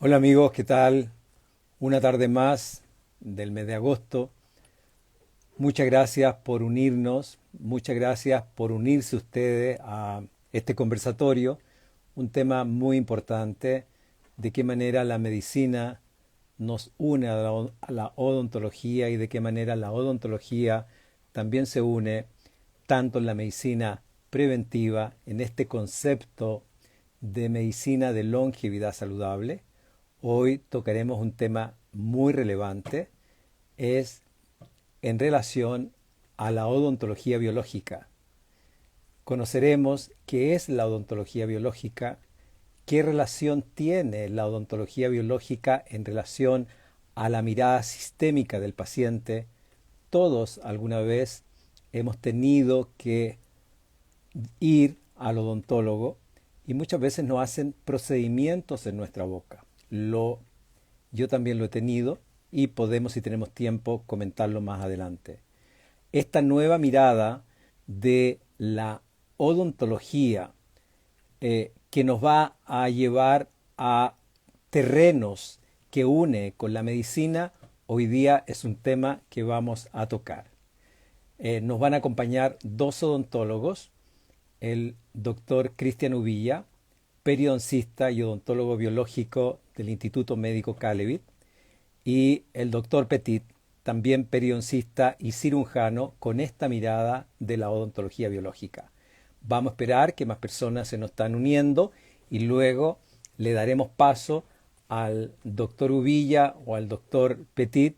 Hola amigos, ¿qué tal? Una tarde más del mes de agosto. Muchas gracias por unirnos, muchas gracias por unirse ustedes a este conversatorio, un tema muy importante, de qué manera la medicina nos une a la odontología y de qué manera la odontología también se une tanto en la medicina preventiva, en este concepto de medicina de longevidad saludable. Hoy tocaremos un tema muy relevante, es en relación a la odontología biológica. Conoceremos qué es la odontología biológica, qué relación tiene la odontología biológica en relación a la mirada sistémica del paciente. Todos alguna vez hemos tenido que ir al odontólogo y muchas veces nos hacen procedimientos en nuestra boca. Yo también lo he tenido y podemos, si tenemos tiempo, comentarlo más adelante. Esta nueva mirada de la odontología que nos va a llevar a terrenos que une con la medicina, hoy día es un tema que vamos a tocar. Nos van a acompañar dos odontólogos, el doctor Cristian Uvilla, periodoncista y odontólogo biológico del Instituto Médico Calevit, y el doctor Petit, también periodoncista y cirujano con esta mirada de la odontología biológica. Vamos a esperar que más personas se nos están uniendo y luego le daremos paso al doctor Uvilla o al doctor Petit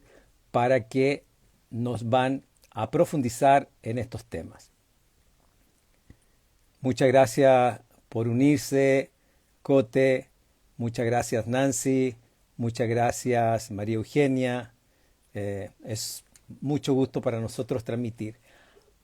para que nos van a profundizar en estos temas. Muchas gracias por unirse, Cote. Muchas gracias, Nancy. Muchas gracias, María Eugenia. Es mucho gusto para nosotros transmitir.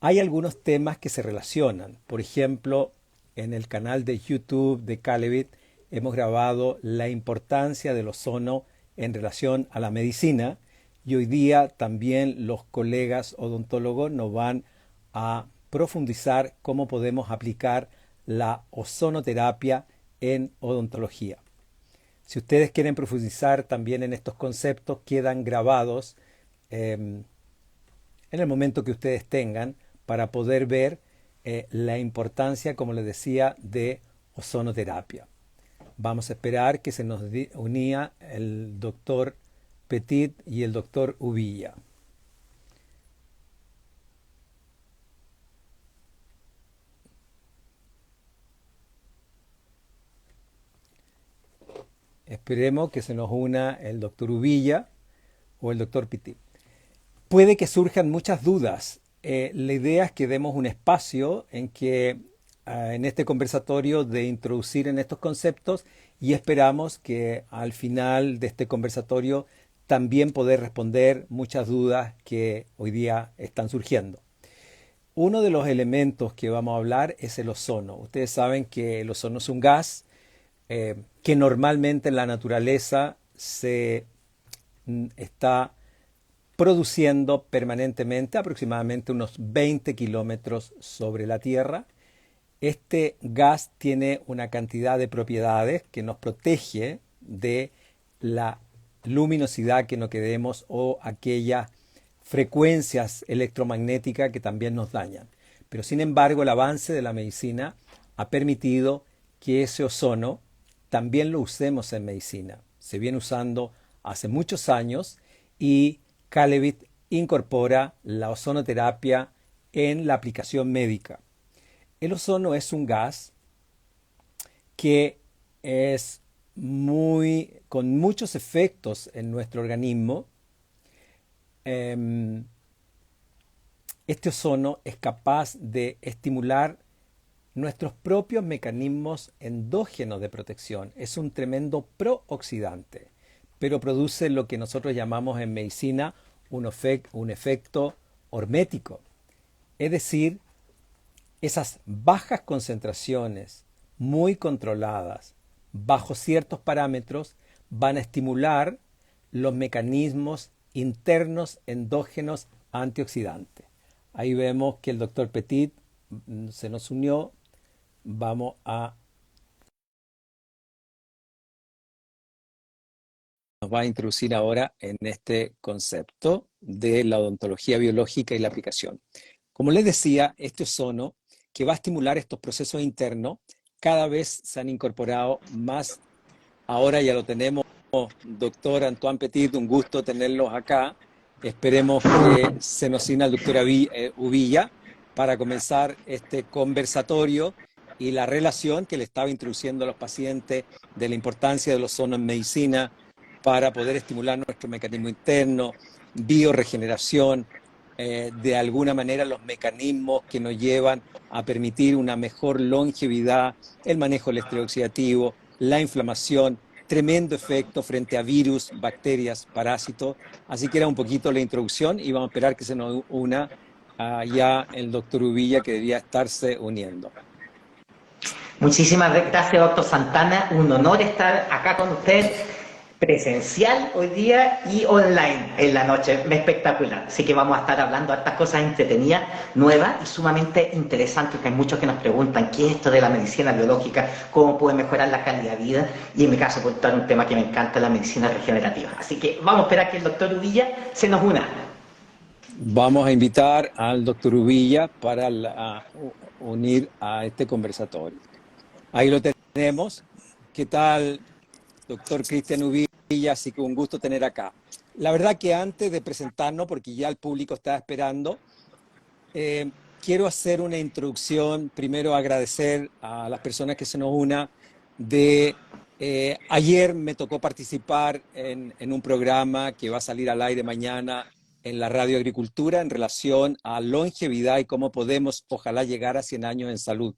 Hay algunos temas que se relacionan. Por ejemplo, en el canal de YouTube de Calevit hemos grabado la importancia del ozono en relación a la medicina y hoy día también los colegas odontólogos nos van a profundizar cómo podemos aplicar la ozonoterapia en odontología. Si ustedes quieren profundizar también en estos conceptos, quedan grabados en el momento que ustedes tengan para poder ver la importancia, como les decía, de ozonoterapia. Vamos a esperar que se nos unía el doctor Petit y el doctor Uvilla. Esperemos que se nos una el doctor Uvilla o el doctor Petit. Puede que surjan muchas dudas. La idea es que demos un espacio en que en este conversatorio de introducir en estos conceptos y esperamos que al final de este conversatorio también poder responder muchas dudas que hoy día están surgiendo. Uno de los elementos que vamos a hablar es el ozono. Ustedes saben que el ozono es un gas que normalmente en la naturaleza se está produciendo permanentemente aproximadamente unos 20 kilómetros sobre la Tierra. Este gas tiene una cantidad de propiedades que nos protege de la luminosidad que no queremos o aquellas frecuencias electromagnéticas que también nos dañan. Pero sin embargo, el avance de la medicina ha permitido que ese ozono también lo usemos en medicina. Se viene usando hace muchos años y Calevit incorpora la ozonoterapia en la aplicación médica. El ozono es un gas que es con muchos efectos en nuestro organismo. Este ozono es capaz de estimular nuestros propios mecanismos endógenos de protección. Es un tremendo prooxidante, pero produce lo que nosotros llamamos en medicina un efecto hormético. Es decir, esas bajas concentraciones muy controladas bajo ciertos parámetros van a estimular los mecanismos internos endógenos antioxidantes. Ahí vemos que el doctor Petit se nos unió. Vamos a nos va a introducir ahora en este concepto de la odontología biológica y la aplicación. Como les decía, este ozono que va a estimular estos procesos internos, cada vez se han incorporado más. Ahora ya lo tenemos, doctor Antoine Petit, un gusto tenerlos acá. Esperemos que se nos siga el doctor Ubilla para comenzar este conversatorio y la relación que le estaba introduciendo a los pacientes de la importancia del ozono en medicina para poder estimular nuestro mecanismo interno, bioregeneración, de alguna manera los mecanismos que nos llevan a permitir una mejor longevidad, el manejo del estrés oxidativo, la inflamación, tremendo efecto frente a virus, bacterias, parásitos. Así que era un poquito la introducción y vamos a esperar que se nos una ya el doctor Ubilla, que debía estarse uniendo. Muchísimas gracias, doctor Santana. Un honor estar acá con usted, presencial hoy día y online en la noche. Espectacular. Así que vamos a estar hablando de estas cosas entretenidas, nuevas y sumamente interesantes, que hay muchos que nos preguntan qué es esto de la medicina biológica, cómo puede mejorar la calidad de vida, y en mi caso contar un tema que me encanta, la medicina regenerativa. Así que vamos a esperar que el doctor Ubilla se nos una. Vamos a invitar al doctor Ubilla para unir a este conversatorio. Ahí lo tenemos. ¿Qué tal, doctor Cristian Ubilla? Así que un gusto tener acá. La verdad que antes de presentarnos, porque ya el público está esperando, quiero hacer una introducción, primero agradecer a las personas que se nos una. Ayer me tocó participar en un programa que va a salir al aire mañana en la Radio Agricultura en relación a longevidad y cómo podemos, ojalá, llegar a 100 años en salud.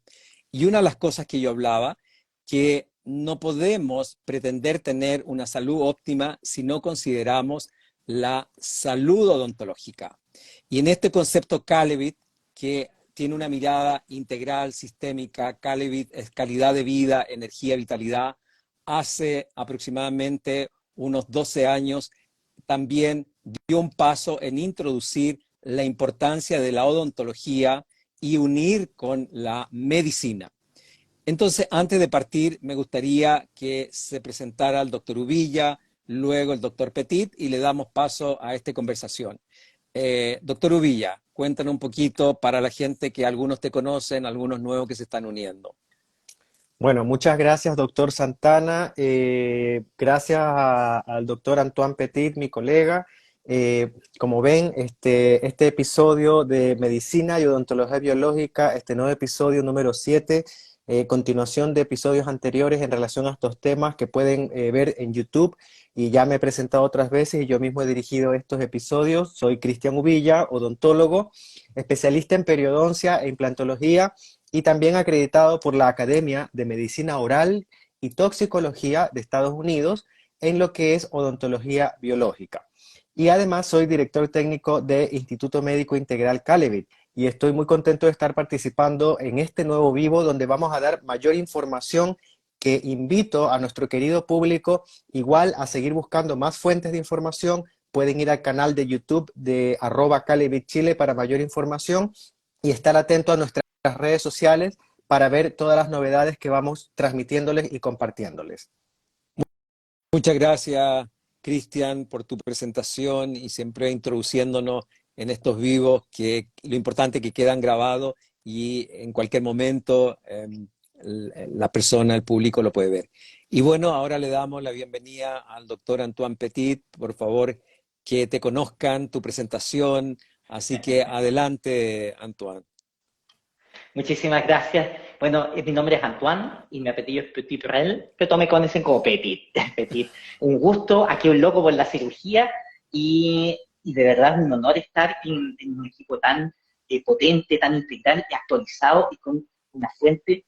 Y una de las cosas que yo hablaba, que no podemos pretender tener una salud óptima si no consideramos la salud odontológica. Y en este concepto Calevit, que tiene una mirada integral, sistémica, Calevit es calidad de vida, energía, vitalidad, hace aproximadamente unos 12 años también dio un paso en introducir la importancia de la odontología y unir con la medicina. Entonces, antes de partir, me gustaría que se presentara el doctor Ubilla, luego el doctor Petit, y le damos paso a esta conversación. Doctor Ubilla, cuéntanos un poquito para la gente que algunos te conocen, algunos nuevos que se están uniendo. Bueno, muchas gracias, doctor Santana. Gracias al doctor Antoine Petit, mi colega. Como ven, este episodio de Medicina y Odontología Biológica, este nuevo episodio número 7, continuación de episodios anteriores en relación a estos temas que pueden ver en YouTube. Y ya me he presentado otras veces y yo mismo he dirigido estos episodios. Soy Cristian Ubilla, odontólogo, especialista en periodoncia e implantología, y también acreditado por la Academia de Medicina Oral y Toxicología de Estados Unidos en lo que es odontología biológica. Y además soy director técnico de Instituto Médico Integral Calevit, y estoy muy contento de estar participando en este nuevo vivo donde vamos a dar mayor información, que invito a nuestro querido público igual a seguir buscando más fuentes de información. Pueden ir al canal de YouTube de @CalevitChile para mayor información y estar atento a nuestras redes sociales para ver todas las novedades que vamos transmitiéndoles y compartiéndoles. Muchas gracias, Cristian, por tu presentación y siempre introduciéndonos en estos vivos, que lo importante es que quedan grabados y en cualquier momento la persona, el público lo puede ver. Y bueno, ahora le damos la bienvenida al doctor Antoine Petit. Por favor, que te conozcan, tu presentación. Así que adelante, Antoine. Muchísimas gracias. Bueno, mi nombre es Antoine y mi apellido es Petit-Rel, pero todos me conocen como Petit. Petit. Un gusto, aquí un loco por la cirugía y de verdad es un honor estar en un equipo tan potente, tan integral y actualizado y con una fuente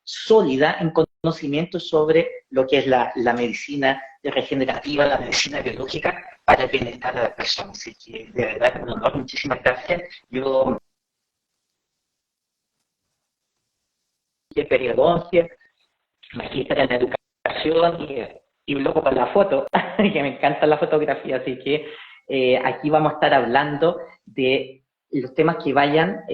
sólida en conocimiento sobre lo que es la medicina regenerativa, la medicina biológica para el bienestar de la persona. Así que de verdad es un honor, muchísimas gracias. Yo de periodoncia, magíster en educación y un loco con la foto, que me encanta la fotografía, así que aquí vamos a estar hablando de los temas que vayan,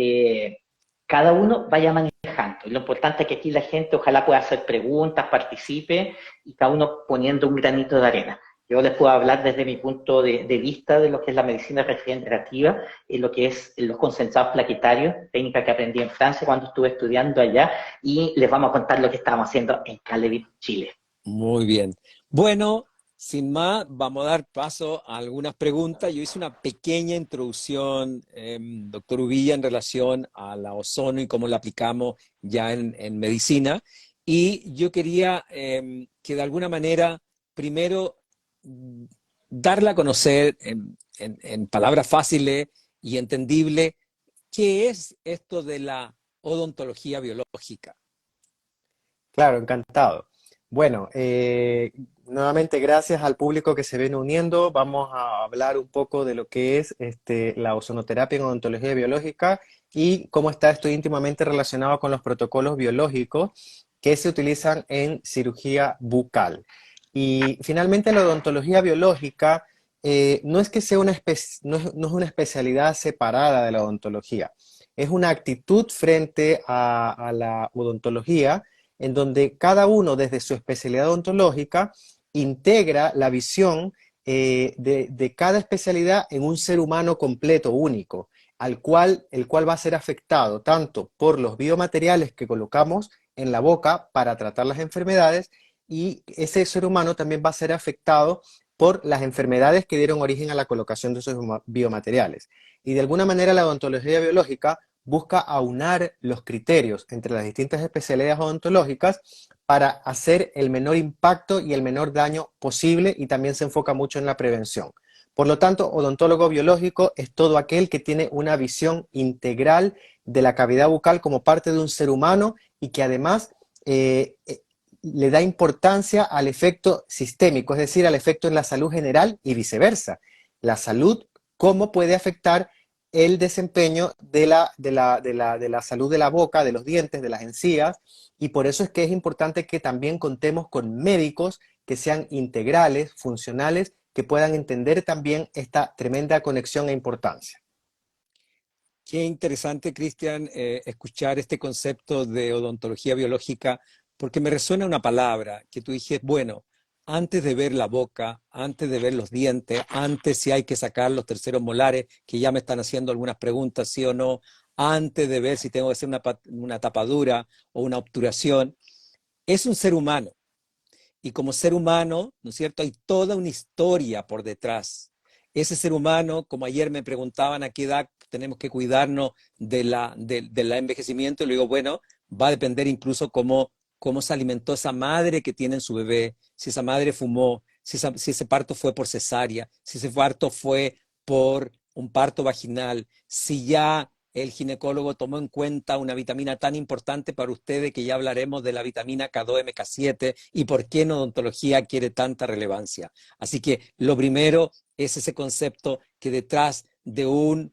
cada uno vaya manejando. Lo importante es que aquí la gente ojalá pueda hacer preguntas, participe y cada uno poniendo un granito de arena. Yo les puedo hablar desde mi punto de vista de lo que es la medicina regenerativa, lo que es los concentrados plaquetarios, técnica que aprendí en Francia cuando estuve estudiando allá, y les vamos a contar lo que estamos haciendo en Calevit, Chile. Muy bien. Bueno, sin más, vamos a dar paso a algunas preguntas. Yo hice una pequeña introducción, doctor Uvilla, en relación a la ozono y cómo la aplicamos ya en medicina. Y yo quería que de alguna manera, primero, darla a conocer en palabras fáciles y entendibles, qué es esto de la odontología biológica. Claro, encantado. Bueno, nuevamente gracias al público que se viene uniendo. Vamos a hablar un poco de lo que es la ozonoterapia en odontología biológica y cómo está esto íntimamente relacionado con los protocolos biológicos que se utilizan en cirugía bucal. Y finalmente la odontología biológica no es que sea no es una especialidad separada de la odontología, es una actitud frente a la odontología en donde cada uno desde su especialidad odontológica integra la visión de cada especialidad en un ser humano completo, único, el cual va a ser afectado tanto por los biomateriales que colocamos en la boca para tratar las enfermedades, y ese ser humano también va a ser afectado por las enfermedades que dieron origen a la colocación de esos biomateriales. Y de alguna manera la odontología biológica busca aunar los criterios entre las distintas especialidades odontológicas para hacer el menor impacto y el menor daño posible, y también se enfoca mucho en la prevención. Por lo tanto, odontólogo biológico es todo aquel que tiene una visión integral de la cavidad bucal como parte de un ser humano y que además le da importancia al efecto sistémico, es decir, al efecto en la salud general y viceversa. La salud, cómo puede afectar el desempeño de la salud de la boca, de los dientes, de las encías, y por eso es que es importante que también contemos con médicos que sean integrales, funcionales, que puedan entender también esta tremenda conexión e importancia. Qué interesante, Cristian, escuchar este concepto de odontología biológica, porque me resuena una palabra que tú dijiste, bueno, antes de ver la boca, antes de ver los dientes, antes si hay que sacar los terceros molares, que ya me están haciendo algunas preguntas, sí o no, antes de ver si tengo que hacer una tapadura o una obturación, es un ser humano. Y como ser humano, ¿no es cierto?, hay toda una historia por detrás. Ese ser humano, como ayer me preguntaban a qué edad tenemos que cuidarnos del envejecimiento, y le digo, bueno, va a depender incluso cómo se alimentó esa madre que tiene en su bebé, si esa madre fumó, si ese parto fue por cesárea, si ese parto fue por un parto vaginal, si ya el ginecólogo tomó en cuenta una vitamina tan importante para ustedes, que ya hablaremos de la vitamina K2, MK7, y por qué en odontología quiere tanta relevancia. Así que lo primero es ese concepto que detrás de un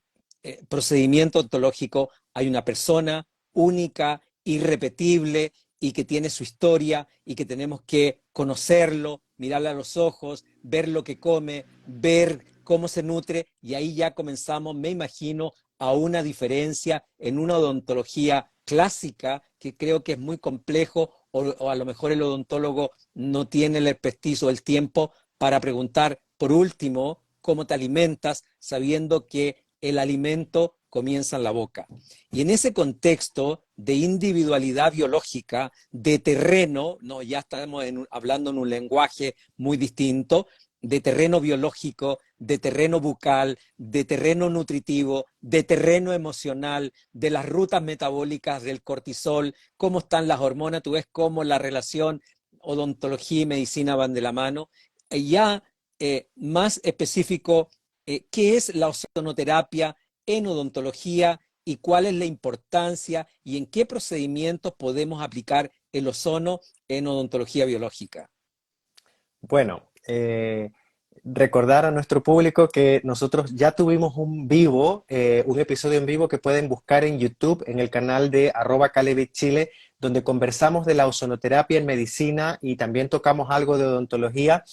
procedimiento odontológico hay una persona única, irrepetible, y que tiene su historia, y que tenemos que conocerlo, mirarle a los ojos, ver lo que come, ver cómo se nutre, y ahí ya comenzamos, me imagino, a una diferencia en una odontología clásica, que creo que es muy complejo, o a lo mejor el odontólogo no tiene el expertise o el tiempo para preguntar, por último, cómo te alimentas, sabiendo que el alimento comienza en la boca. Y en ese contexto de individualidad biológica, de terreno, no, ya estamos hablando en un lenguaje muy distinto, de terreno biológico, de terreno bucal, de terreno nutritivo, de terreno emocional, de las rutas metabólicas del cortisol, cómo están las hormonas, tú ves cómo la relación odontología y medicina van de la mano. Ya más específico, ¿qué es la ozonoterapia en odontología y cuál es la importancia y en qué procedimientos podemos aplicar el ozono en odontología biológica? Bueno, recordar a nuestro público que nosotros ya tuvimos un episodio en vivo que pueden buscar en YouTube, en el canal de @CalevitChile, donde conversamos de la ozonoterapia en medicina y también tocamos algo de odontología.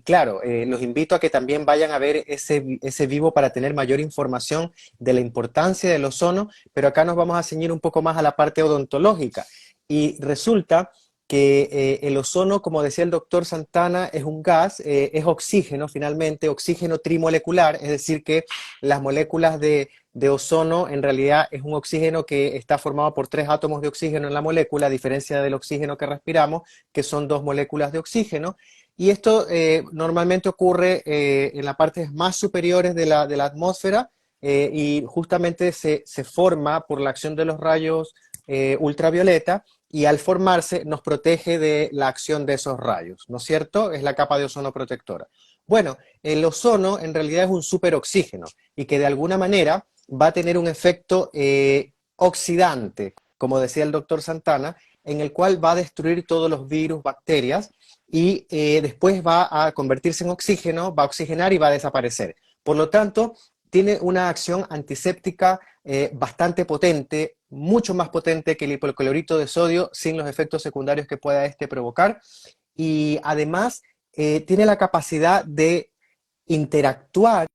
Claro, los invito a que también vayan a ver ese vivo para tener mayor información de la importancia del ozono, pero acá nos vamos a ceñir un poco más a la parte odontológica. Y resulta que el ozono, como decía el doctor Santana, es un gas, es oxígeno finalmente, oxígeno trimolecular, es decir que las moléculas de ozono en realidad es un oxígeno que está formado por 3 átomos de oxígeno en la molécula, a diferencia del oxígeno que respiramos, que son 2 moléculas de oxígeno. Y esto normalmente ocurre en las partes más superiores de la atmósfera y justamente se forma por la acción de los rayos ultravioleta, y al formarse nos protege de la acción de esos rayos, ¿no es cierto? Es la capa de ozono protectora. Bueno, el ozono en realidad es un superoxígeno y que de alguna manera va a tener un efecto oxidante, como decía el doctor Santana, en el cual va a destruir todos los virus, bacterias, y después va a convertirse en oxígeno, va a oxigenar y va a desaparecer. Por lo tanto, tiene una acción antiséptica bastante potente, mucho más potente que el hipoclorito de sodio, sin los efectos secundarios que pueda este provocar. Y además tiene la capacidad de interactuar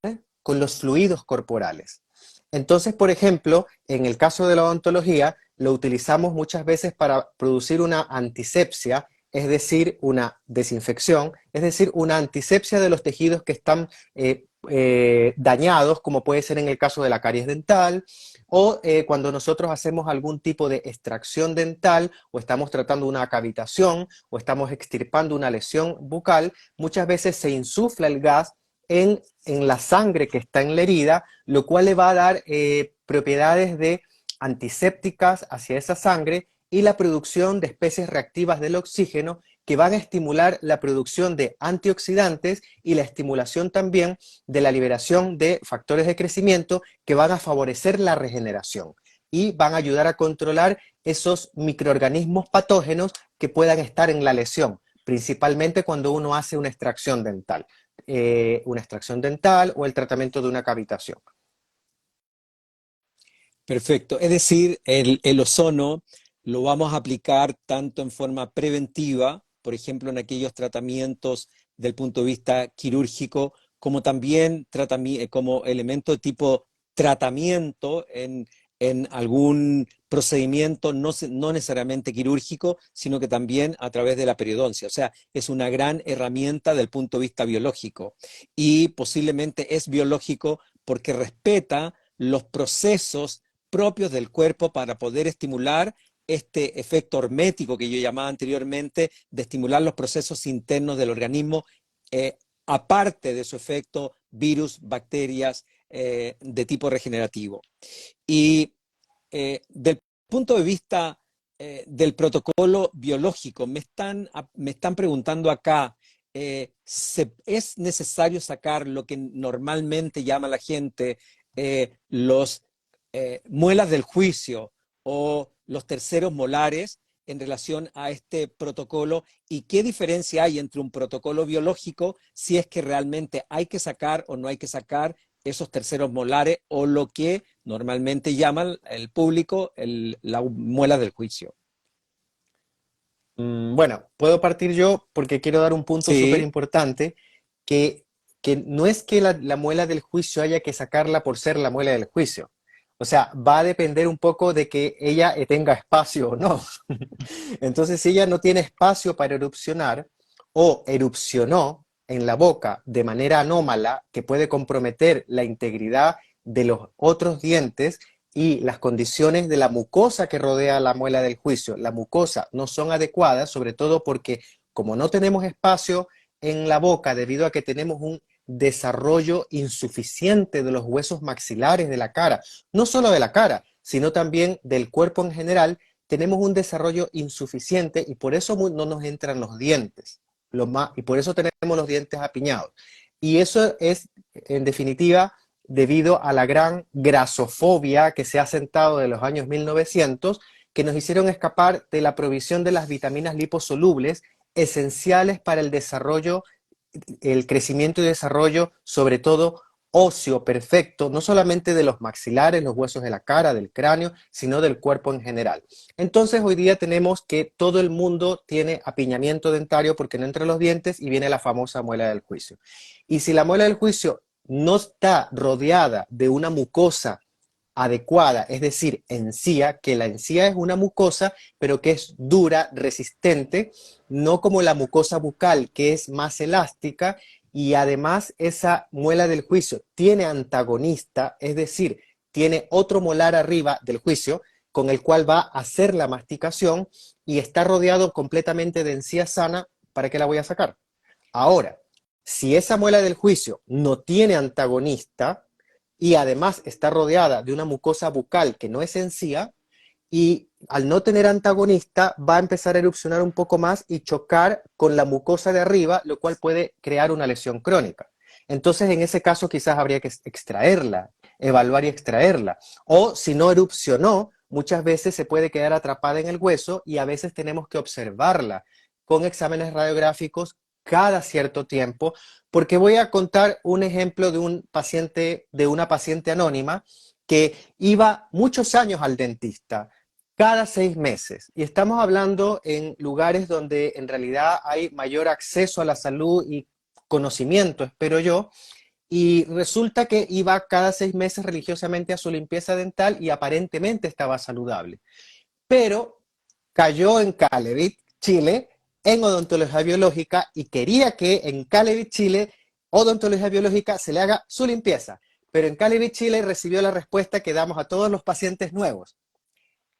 con los fluidos corporales. Entonces, por ejemplo, en el caso de la odontología, lo utilizamos muchas veces para producir una antisepsia, es decir, una desinfección, es decir, una antisepsia de los tejidos que están dañados, como puede ser en el caso de la caries dental, o cuando nosotros hacemos algún tipo de extracción dental, o estamos tratando una cavitación, o estamos extirpando una lesión bucal, muchas veces se insufla el gas en la sangre que está en la herida, lo cual le va a dar propiedades de antisépticas hacia esa sangre y la producción de especies reactivas del oxígeno que van a estimular la producción de antioxidantes y la estimulación también de la liberación de factores de crecimiento que van a favorecer la regeneración y van a ayudar a controlar esos microorganismos patógenos que puedan estar en la lesión, principalmente cuando uno hace una extracción dental o el tratamiento de una cavitación. Perfecto. Es decir, el ozono lo vamos a aplicar tanto en forma preventiva, por ejemplo, en aquellos tratamientos del punto de vista quirúrgico, como también como elemento de tipo tratamiento en algún procedimiento no necesariamente quirúrgico, sino que también a través de la periodoncia. O sea, es una gran herramienta del punto de vista biológico y posiblemente es biológico porque respeta los procesos propios del cuerpo para poder estimular este efecto hormético que yo llamaba anteriormente, de estimular los procesos internos del organismo, aparte de su efecto virus, bacterias de tipo regenerativo. Y del punto de vista del protocolo biológico, me están preguntando acá, ¿es necesario sacar lo que normalmente llama la gente los muelas del juicio o los terceros molares en relación a este protocolo? ¿Y qué diferencia hay entre un protocolo biológico, si es que realmente hay que sacar o no hay que sacar esos terceros molares, o lo que normalmente llaman el público la muela del juicio? Bueno, puedo partir yo porque quiero dar un punto súper Sí, importante, que, que no es que la muela del juicio haya que sacarla por ser la muela del juicio. O sea, va a depender un poco de que ella tenga espacio o no. Entonces, si ella no tiene espacio para erupcionar o erupcionó en la boca de manera anómala que puede comprometer la integridad de los otros dientes y las condiciones de la mucosa que rodea la muela del juicio, la mucosa, no son adecuadas, sobre todo porque como no tenemos espacio en la boca debido a que tenemos un desarrollo insuficiente de los huesos maxilares de la cara, no solo de la cara, sino también del cuerpo en general, tenemos un desarrollo insuficiente y por eso no nos entran los dientes, y por eso tenemos los dientes apiñados. Y eso es, en definitiva, debido a la gran grasofobia que se ha sentado de los años 1900, que nos hicieron escapar de la provisión de las vitaminas liposolubles esenciales para el desarrollo, el crecimiento y desarrollo, sobre todo óseo perfecto, no solamente de los maxilares, los huesos de la cara, del cráneo, sino del cuerpo en general. Entonces hoy día tenemos que todo el mundo tiene apiñamiento dentario porque no entra los dientes y viene la famosa muela del juicio. Y si la muela del juicio no está rodeada de una mucosa adecuada, es decir, encía, que la encía es una mucosa, pero que es dura, resistente, no como la mucosa bucal, que es más elástica, y además esa muela del juicio tiene antagonista, es decir, tiene otro molar arriba del juicio, con el cual va a hacer la masticación, y está rodeado completamente de encía sana. ¿Para qué la voy a sacar? Ahora, si esa muela del juicio no tiene antagonista y además está rodeada de una mucosa bucal que no es encía, y al no tener antagonista va a empezar a erupcionar un poco más y chocar con la mucosa de arriba, lo cual puede crear una lesión crónica. Entonces, en ese caso quizás habría que extraerla, evaluar y extraerla. O si no erupcionó, muchas veces se puede quedar atrapada en el hueso y a veces tenemos que observarla con exámenes radiográficos cada cierto tiempo, porque voy a contar un ejemplo de un paciente, de una paciente anónima que iba muchos años al dentista, cada 6 meses. Y estamos hablando en lugares donde en realidad hay mayor acceso a la salud y conocimiento, espero yo. Y resulta que iba cada 6 meses religiosamente a su limpieza dental y aparentemente estaba saludable. Pero cayó en Calevit, Chile, en odontología biológica y quería que en Calevit, Chile, odontología biológica se le haga su limpieza. Pero en Calevit, Chile recibió la respuesta que damos a todos los pacientes nuevos.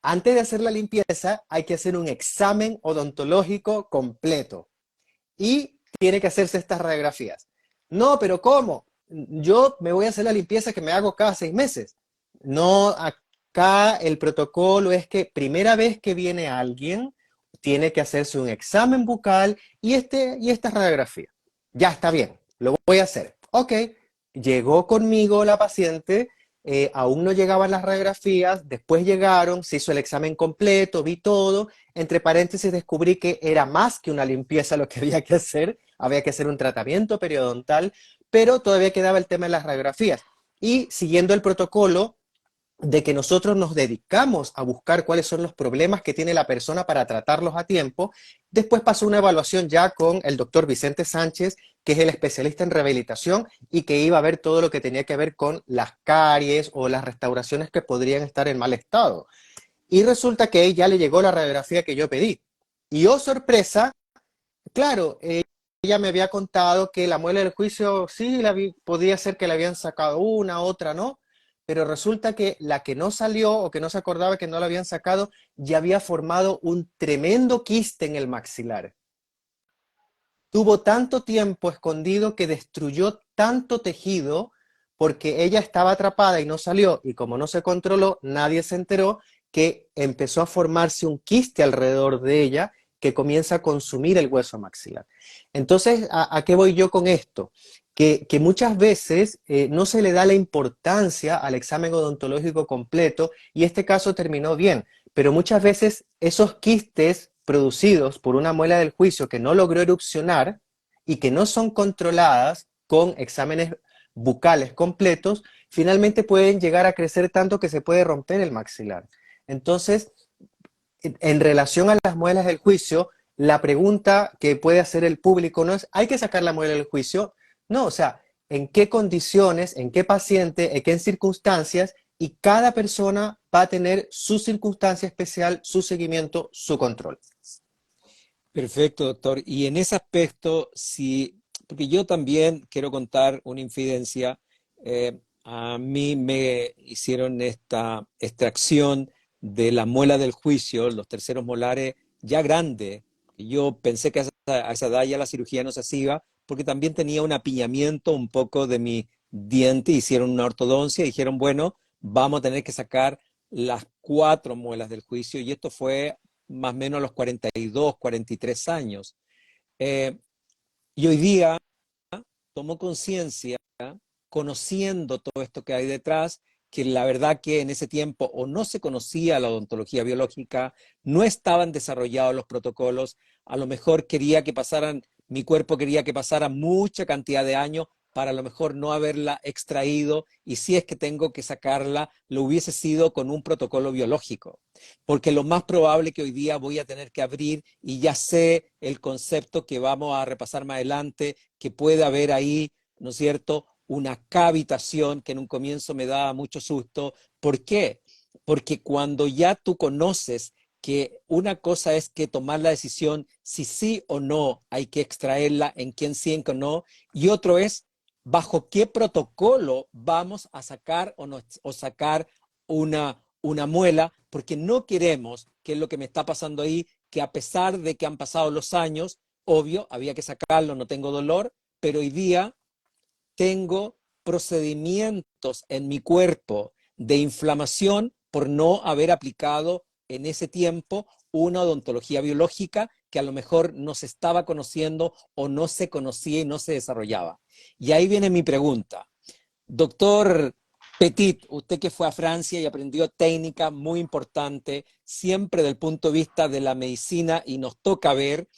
Antes de hacer la limpieza hay que hacer un examen odontológico completo y tiene que hacerse estas radiografías. No, pero ¿cómo? Yo me voy a hacer la limpieza que me hago cada 6 meses. No, acá el protocolo es que primera vez que viene alguien, tiene que hacerse un examen bucal y esta radiografía. Ya está bien, lo voy a hacer. Ok, llegó conmigo la paciente, aún no llegaban las radiografías, después llegaron, se hizo el examen completo, vi todo, entre paréntesis descubrí que era más que una limpieza lo que había que hacer un tratamiento periodontal, pero todavía quedaba el tema de las radiografías. Y siguiendo el protocolo de que nosotros nos dedicamos a buscar cuáles son los problemas que tiene la persona para tratarlos a tiempo, después pasó una evaluación ya con el doctor Vicente Sánchez, que es el especialista en rehabilitación y que iba a ver todo lo que tenía que ver con las caries o las restauraciones que podrían estar en mal estado. Y resulta que ya le llegó la radiografía que yo pedí. Y oh sorpresa, claro, ella me había contado que la muela del juicio sí podía ser que le habían sacado una, otra no, pero resulta que la que no salió o que no se acordaba que no la habían sacado ya había formado un tremendo quiste en el maxilar. Tuvo tanto tiempo escondido que destruyó tanto tejido porque ella estaba atrapada y no salió, y como no se controló, nadie se enteró que empezó a formarse un quiste alrededor de ella que comienza a consumir el hueso maxilar. Entonces, ¿a qué voy yo con esto? Que muchas veces no se le da la importancia al examen odontológico completo, y este caso terminó bien, pero muchas veces esos quistes producidos por una muela del juicio que no logró erupcionar y que no son controladas con exámenes bucales completos, finalmente pueden llegar a crecer tanto que se puede romper el maxilar. Entonces, en relación a las muelas del juicio, la pregunta que puede hacer el público no es, ¿hay que sacar la muela del juicio? No, o sea, ¿en qué condiciones, en qué paciente, en qué circunstancias? Y cada persona va a tener su circunstancia especial, su seguimiento, su control. Perfecto, doctor. Y en ese aspecto, sí, porque yo también quiero contar una infidencia. A mí me hicieron esta extracción de la muela del juicio, los terceros molares, ya grande. Yo pensé que a esa edad ya la cirugía no se hacía, porque también tenía un apiñamiento un poco de mi diente. Hicieron una ortodoncia y dijeron, bueno, vamos a tener que sacar las 4 muelas del juicio. Y esto fue más o menos a los 42, 43 años. Eh, y hoy día tomo conciencia, conociendo todo esto que hay detrás, que la verdad que en ese tiempo o no se conocía la odontología biológica, no estaban desarrollados los protocolos, a lo mejor mi cuerpo quería que pasara mucha cantidad de años para a lo mejor no haberla extraído, y si es que tengo que sacarla, lo hubiese sido con un protocolo biológico. Porque lo más probable que hoy día voy a tener que abrir, y ya sé el concepto que vamos a repasar más adelante, que puede haber ahí, ¿no es cierto?, una cavitación que en un comienzo me daba mucho susto. ¿Por qué? Porque cuando ya tú conoces que una cosa es que tomar la decisión si sí o no hay que extraerla, en quién sí, en quién no, y otro es bajo qué protocolo vamos a sacar o sacar una muela, porque no queremos, que es lo que me está pasando ahí, que a pesar de que han pasado los años, obvio, había que sacarlo, no tengo dolor, pero hoy día tengo procedimientos en mi cuerpo de inflamación por no haber aplicado en ese tiempo una odontología biológica que a lo mejor no se estaba conociendo o no se conocía y no se desarrollaba. Y ahí viene mi pregunta. Doctor Petit, usted que fue a Francia y aprendió técnica muy importante, siempre del punto de vista de la medicina, y nos toca ver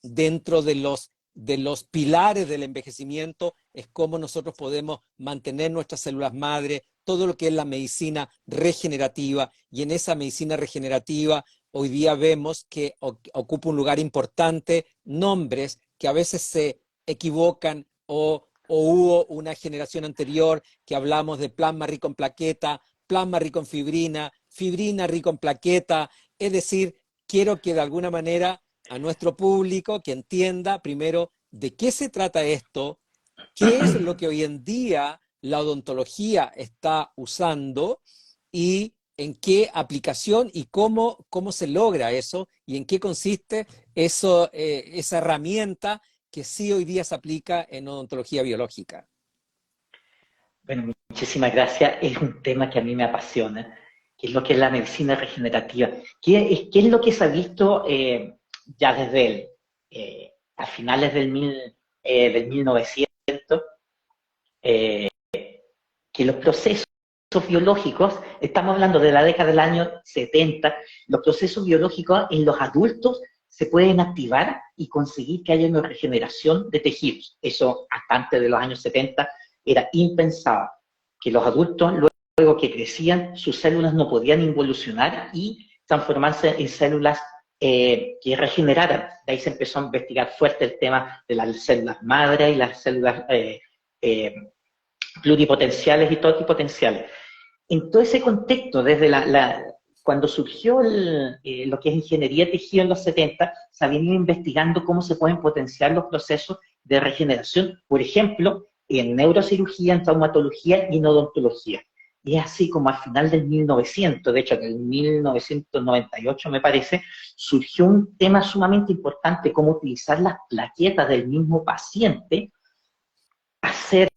dentro de los pilares del envejecimiento, es cómo nosotros podemos mantener nuestras células madre, todo lo que es la medicina regenerativa, y en esa medicina regenerativa hoy día vemos que ocupa un lugar importante nombres que a veces se equivocan o hubo una generación anterior que hablamos de plasma rico en plaqueta, plasma rico en fibrina, fibrina rico en plaqueta. Es decir, quiero que de alguna manera a nuestro público que entienda primero de qué se trata esto, qué es lo que hoy en día la odontología está usando y en qué aplicación y cómo se logra eso y en qué consiste eso, esa herramienta que sí hoy día se aplica en odontología biológica. Bueno, muchísimas gracias. Es un tema que a mí me apasiona, que es lo que es la medicina regenerativa. ¿Qué es lo que se ha visto ya desde a finales del 1900? eh, que los procesos biológicos, estamos hablando de la década del año 70, los procesos biológicos en los adultos se pueden activar y conseguir que haya una regeneración de tejidos. Eso hasta antes de los años 70 era impensado, que los adultos luego que crecían, sus células no podían involucionar y transformarse en células que regeneraran. De ahí se empezó a investigar fuerte el tema de las células madre y las células pluripotenciales y totipotenciales. En todo ese contexto, desde cuando surgió lo que es ingeniería de tejido en los 70, se ha venido investigando cómo se pueden potenciar los procesos de regeneración, por ejemplo, en neurocirugía, en traumatología y en odontología. Y es así como al final del 1900, de hecho en el 1998 me parece, surgió un tema sumamente importante, cómo utilizar las plaquetas del mismo paciente, hacer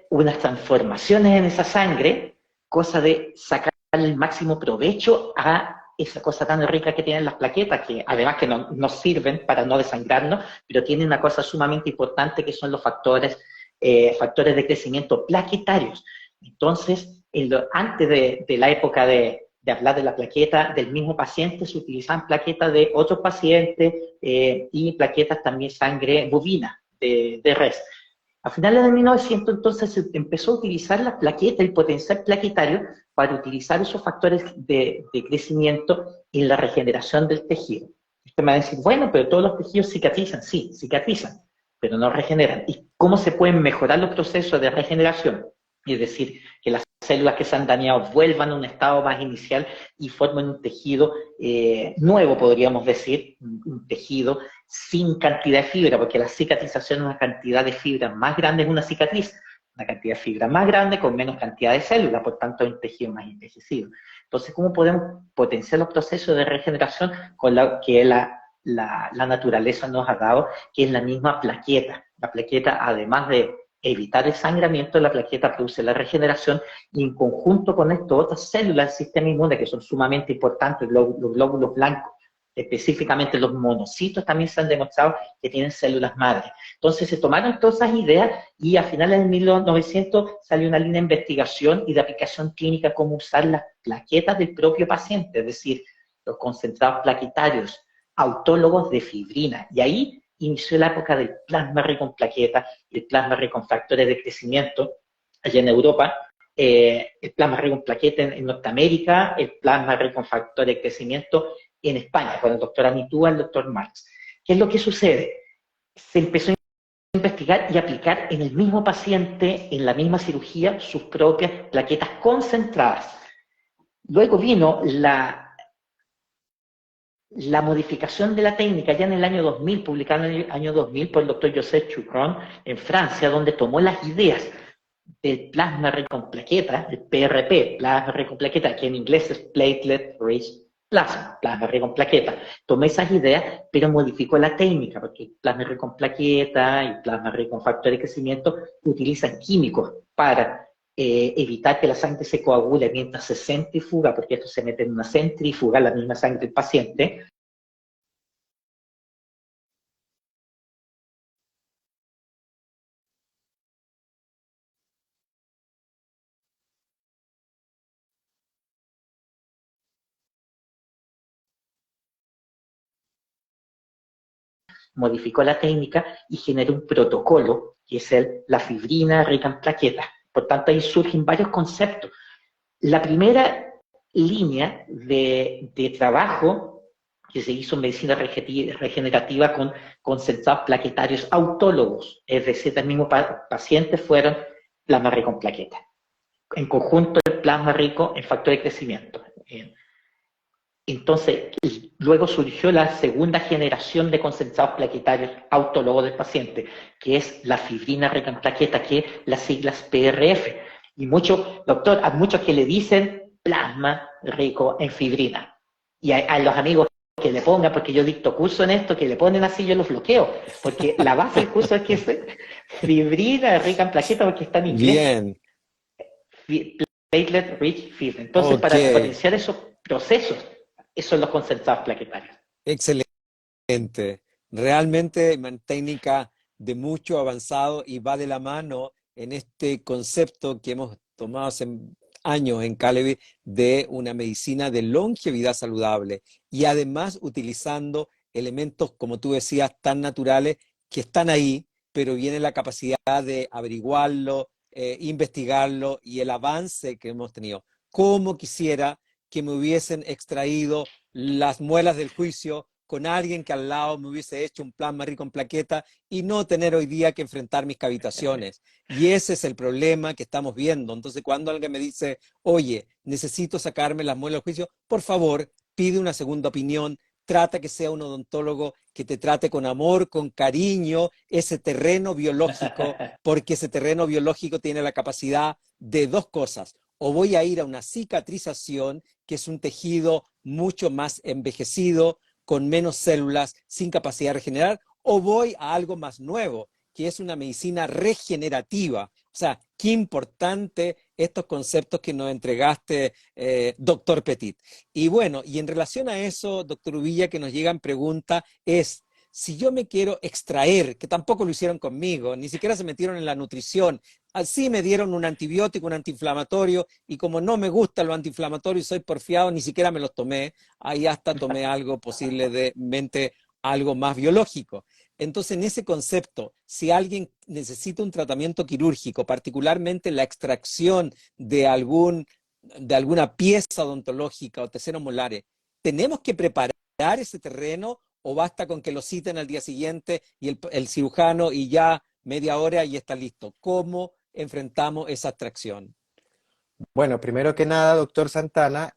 unas transformaciones en esa sangre, cosa de sacar el máximo provecho a esa cosa tan rica que tienen las plaquetas, que además que nos sirven para no desangrarnos, pero tienen una cosa sumamente importante que son los factores de crecimiento plaquetarios. Entonces, antes de la época de hablar de la plaqueta del mismo paciente, se utilizaban plaquetas de otros pacientes y plaquetas también sangre bovina de res. A finales de 1900, entonces, se empezó a utilizar las plaquetas, el potencial plaquetario, para utilizar esos factores de crecimiento en la regeneración del tejido. Usted me va a decir, bueno, pero todos los tejidos cicatrizan. Sí, cicatrizan, pero no regeneran. ¿Y cómo se pueden mejorar los procesos de regeneración? Es decir, que las células que se han dañado vuelvan a un estado más inicial y formen un tejido nuevo, podríamos decir, un tejido sin cantidad de fibra, porque la cicatrización es una cantidad de fibra más grande, es una cicatriz, una cantidad de fibra más grande con menos cantidad de células, por tanto es un tejido más envejecido. Entonces, ¿cómo podemos potenciar los procesos de regeneración con lo que la naturaleza nos ha dado, que es la misma plaqueta? La plaqueta, además de evitar el sangramiento, la plaqueta produce la regeneración y en conjunto con esto otras células del sistema inmune que son sumamente importantes, los glóbulos blancos, específicamente los monocitos también se han demostrado que tienen células madre. Entonces se tomaron todas esas ideas y a finales de 1900 salió una línea de investigación y de aplicación clínica cómo usar las plaquetas del propio paciente, es decir, los concentrados plaquetarios autólogos de fibrina. Y ahí inició la época del plasma rico en plaquetas, el plasma rico en factores de crecimiento, allá en Europa, el plasma rico en plaquetas en Norteamérica, el plasma rico en factores de crecimiento en España, con el doctor Anitúa y el doctor Marx. ¿Qué es lo que sucede? Se empezó a investigar y aplicar en el mismo paciente, en la misma cirugía, sus propias plaquetas concentradas. Luego vino la modificación de la técnica ya en el año 2000, publicada en el año 2000 por el doctor Joseph Chukron en Francia, donde tomó las ideas del plasma rico con plaquetas, el PRP, plasma rico con plaquetas, que en inglés es Platelet Rich Plasma, plasma rico con plaquetas. Tomó esas ideas, pero modificó la técnica, porque el plasma rico con plaquetas y plasma rico con factor de crecimiento utilizan químicos para evitar que la sangre se coagule mientras se centrifuga, porque esto se mete en una centrífuga, la misma sangre del paciente. Modificó la técnica y generó un protocolo, que es la fibrina rica en plaquetas. Por tanto, ahí surgen varios conceptos. La primera línea de trabajo que se hizo en medicina regenerativa con concentrados plaquetarios autólogos, es decir, los mismos pacientes fueron plasma rico en plaquetas. En conjunto, el plasma rico en factor de crecimiento. Entonces, luego surgió la segunda generación de concentrados plaquetarios autólogos del paciente, que es la fibrina rica en plaqueta, que es las siglas PRF. Y doctor, a muchos que le dicen plasma rico en fibrina. Y a los amigos que le pongan, porque yo dicto curso en esto, que le ponen así, yo los bloqueo. Porque la base del curso es que es fibrina rica en plaqueta, porque está en inglés. Bien. Platelet Rich Fibrin. Entonces, para potenciar esos procesos, esos son los concentrados plaquetarios. Excelente. Realmente una técnica de mucho avanzado y va de la mano en este concepto que hemos tomado hace años en Calevi de una medicina de longevidad saludable y además utilizando elementos, como tú decías, tan naturales que están ahí, pero viene la capacidad de averiguarlo, investigarlo y el avance que hemos tenido. Como quisiera que me hubiesen extraído las muelas del juicio con alguien que al lado me hubiese hecho un plasma rico en plaqueta y no tener hoy día que enfrentar mis cavitaciones. Y ese es el problema que estamos viendo. Entonces, cuando alguien me dice, oye, necesito sacarme las muelas del juicio, por favor, pide una segunda opinión, trata que sea un odontólogo que te trate con amor, con cariño, ese terreno biológico, porque ese terreno biológico tiene la capacidad de dos cosas. O voy a ir a una cicatrización, que es un tejido mucho más envejecido, con menos células, sin capacidad de regenerar, o voy a algo más nuevo, que es una medicina regenerativa. O sea, qué importante estos conceptos que nos entregaste, doctor Petit. Y bueno, y en relación a eso, doctor Uvilla, que nos llegan preguntas, es, si yo me quiero extraer, que tampoco lo hicieron conmigo, ni siquiera se metieron en la nutrición, así me dieron un antibiótico, un antiinflamatorio, y como no me gusta lo antiinflamatorio y soy porfiado, ni siquiera me los tomé, ahí hasta tomé algo posiblemente algo más biológico. Entonces, en ese concepto, si alguien necesita un tratamiento quirúrgico, particularmente la extracción de alguna pieza odontológica o terceros molares, ¿tenemos que preparar ese terreno o basta con que lo citen al día siguiente y el cirujano y ya media hora y está listo? ¿Cómo enfrentamos esa extracción? Bueno, primero que nada, doctor Santana,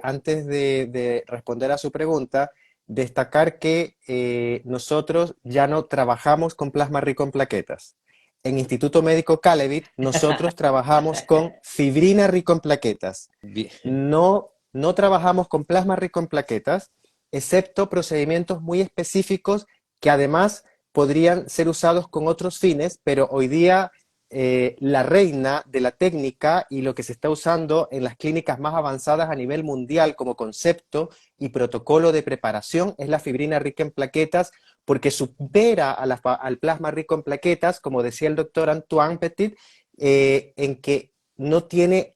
antes de responder a su pregunta, destacar que nosotros ya no trabajamos con plasma rico en plaquetas. En Instituto Médico Calevit, nosotros trabajamos con fibrina rico en plaquetas. Bien. No trabajamos con plasma rico en plaquetas, excepto procedimientos muy específicos que además podrían ser usados con otros fines, pero hoy día la reina de la técnica y lo que se está usando en las clínicas más avanzadas a nivel mundial como concepto y protocolo de preparación es la fibrina rica en plaquetas, porque supera al plasma rico en plaquetas, como decía el doctor Antoine Petit, en que no tiene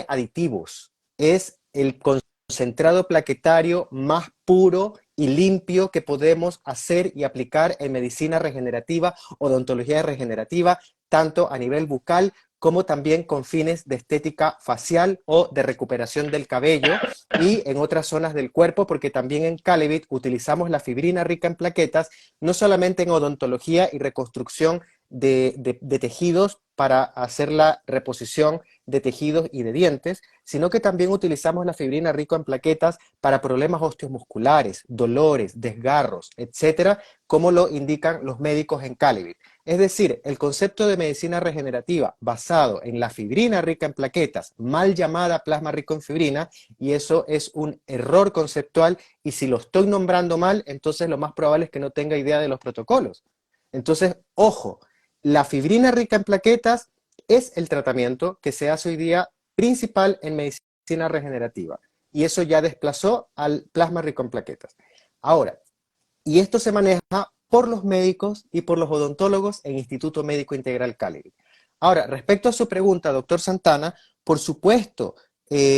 aditivos. Es el concentrado plaquetario más puro y limpio que podemos hacer y aplicar en medicina regenerativa, odontología regenerativa, tanto a nivel bucal como también con fines de estética facial o de recuperación del cabello y en otras zonas del cuerpo, porque también en Calibit utilizamos la fibrina rica en plaquetas, no solamente en odontología y reconstrucción de tejidos para hacer la reposición de tejidos y de dientes, sino que también utilizamos la fibrina rica en plaquetas para problemas osteomusculares, dolores, desgarros, etcétera, como lo indican los médicos en Calibit. Es decir, el concepto de medicina regenerativa basado en la fibrina rica en plaquetas, mal llamada plasma rico en fibrina, y eso es un error conceptual, y si lo estoy nombrando mal, entonces lo más probable es que no tenga idea de los protocolos. Entonces, ojo, la fibrina rica en plaquetas es el tratamiento que se hace hoy día principal en medicina regenerativa, y eso ya desplazó al plasma rico en plaquetas. Ahora, y esto se maneja por los médicos y por los odontólogos en Instituto Médico Integral Cali. Ahora, respecto a su pregunta, doctor Santana, por supuesto,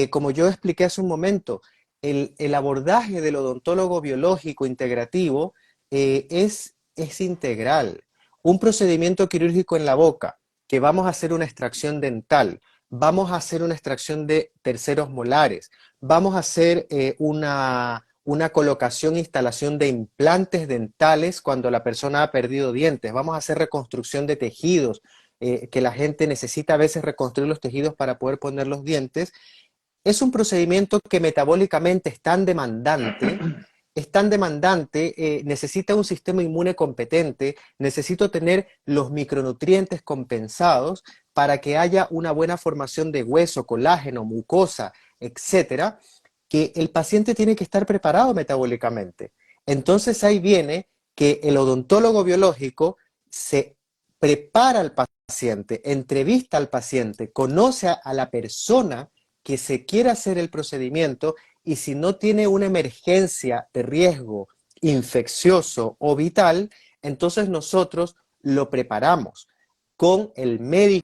como yo expliqué hace un momento, el abordaje del odontólogo biológico integrativo es integral. Un procedimiento quirúrgico en la boca, que vamos a hacer una extracción dental, vamos a hacer una extracción de terceros molares, vamos a hacer una colocación e instalación de implantes dentales cuando la persona ha perdido dientes, vamos a hacer reconstrucción de tejidos, que la gente necesita a veces reconstruir los tejidos para poder poner los dientes. Es un procedimiento que metabólicamente es tan demandante, necesita un sistema inmune competente, necesito tener los micronutrientes compensados para que haya una buena formación de hueso, colágeno, mucosa, etcétera, que el paciente tiene que estar preparado metabólicamente. Entonces ahí viene que el odontólogo biológico se prepara al paciente, entrevista al paciente, conoce a la persona que se quiere hacer el procedimiento, y si no tiene una emergencia de riesgo infeccioso o vital, entonces nosotros lo preparamos con el médico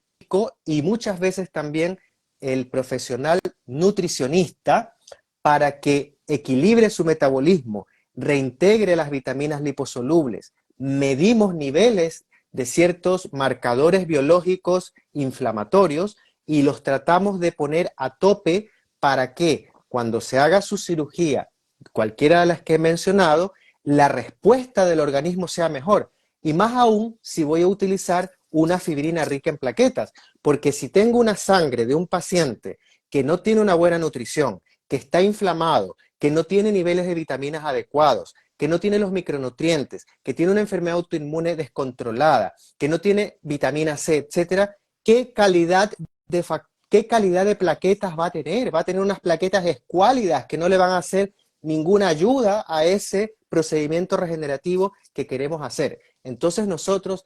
y muchas veces también el profesional nutricionista para que equilibre su metabolismo, reintegre las vitaminas liposolubles. Medimos niveles de ciertos marcadores biológicos inflamatorios y los tratamos de poner a tope para que cuando se haga su cirugía, cualquiera de las que he mencionado, la respuesta del organismo sea mejor. Y más aún si voy a utilizar una fibrina rica en plaquetas, porque si tengo una sangre de un paciente que no tiene una buena nutrición, que está inflamado, que no tiene niveles de vitaminas adecuados, que no tiene los micronutrientes, que tiene una enfermedad autoinmune descontrolada, que no tiene vitamina C, etcétera, ¿qué calidad de plaquetas va a tener? Va a tener unas plaquetas escuálidas que no le van a hacer ninguna ayuda a ese procedimiento regenerativo que queremos hacer. Entonces nosotros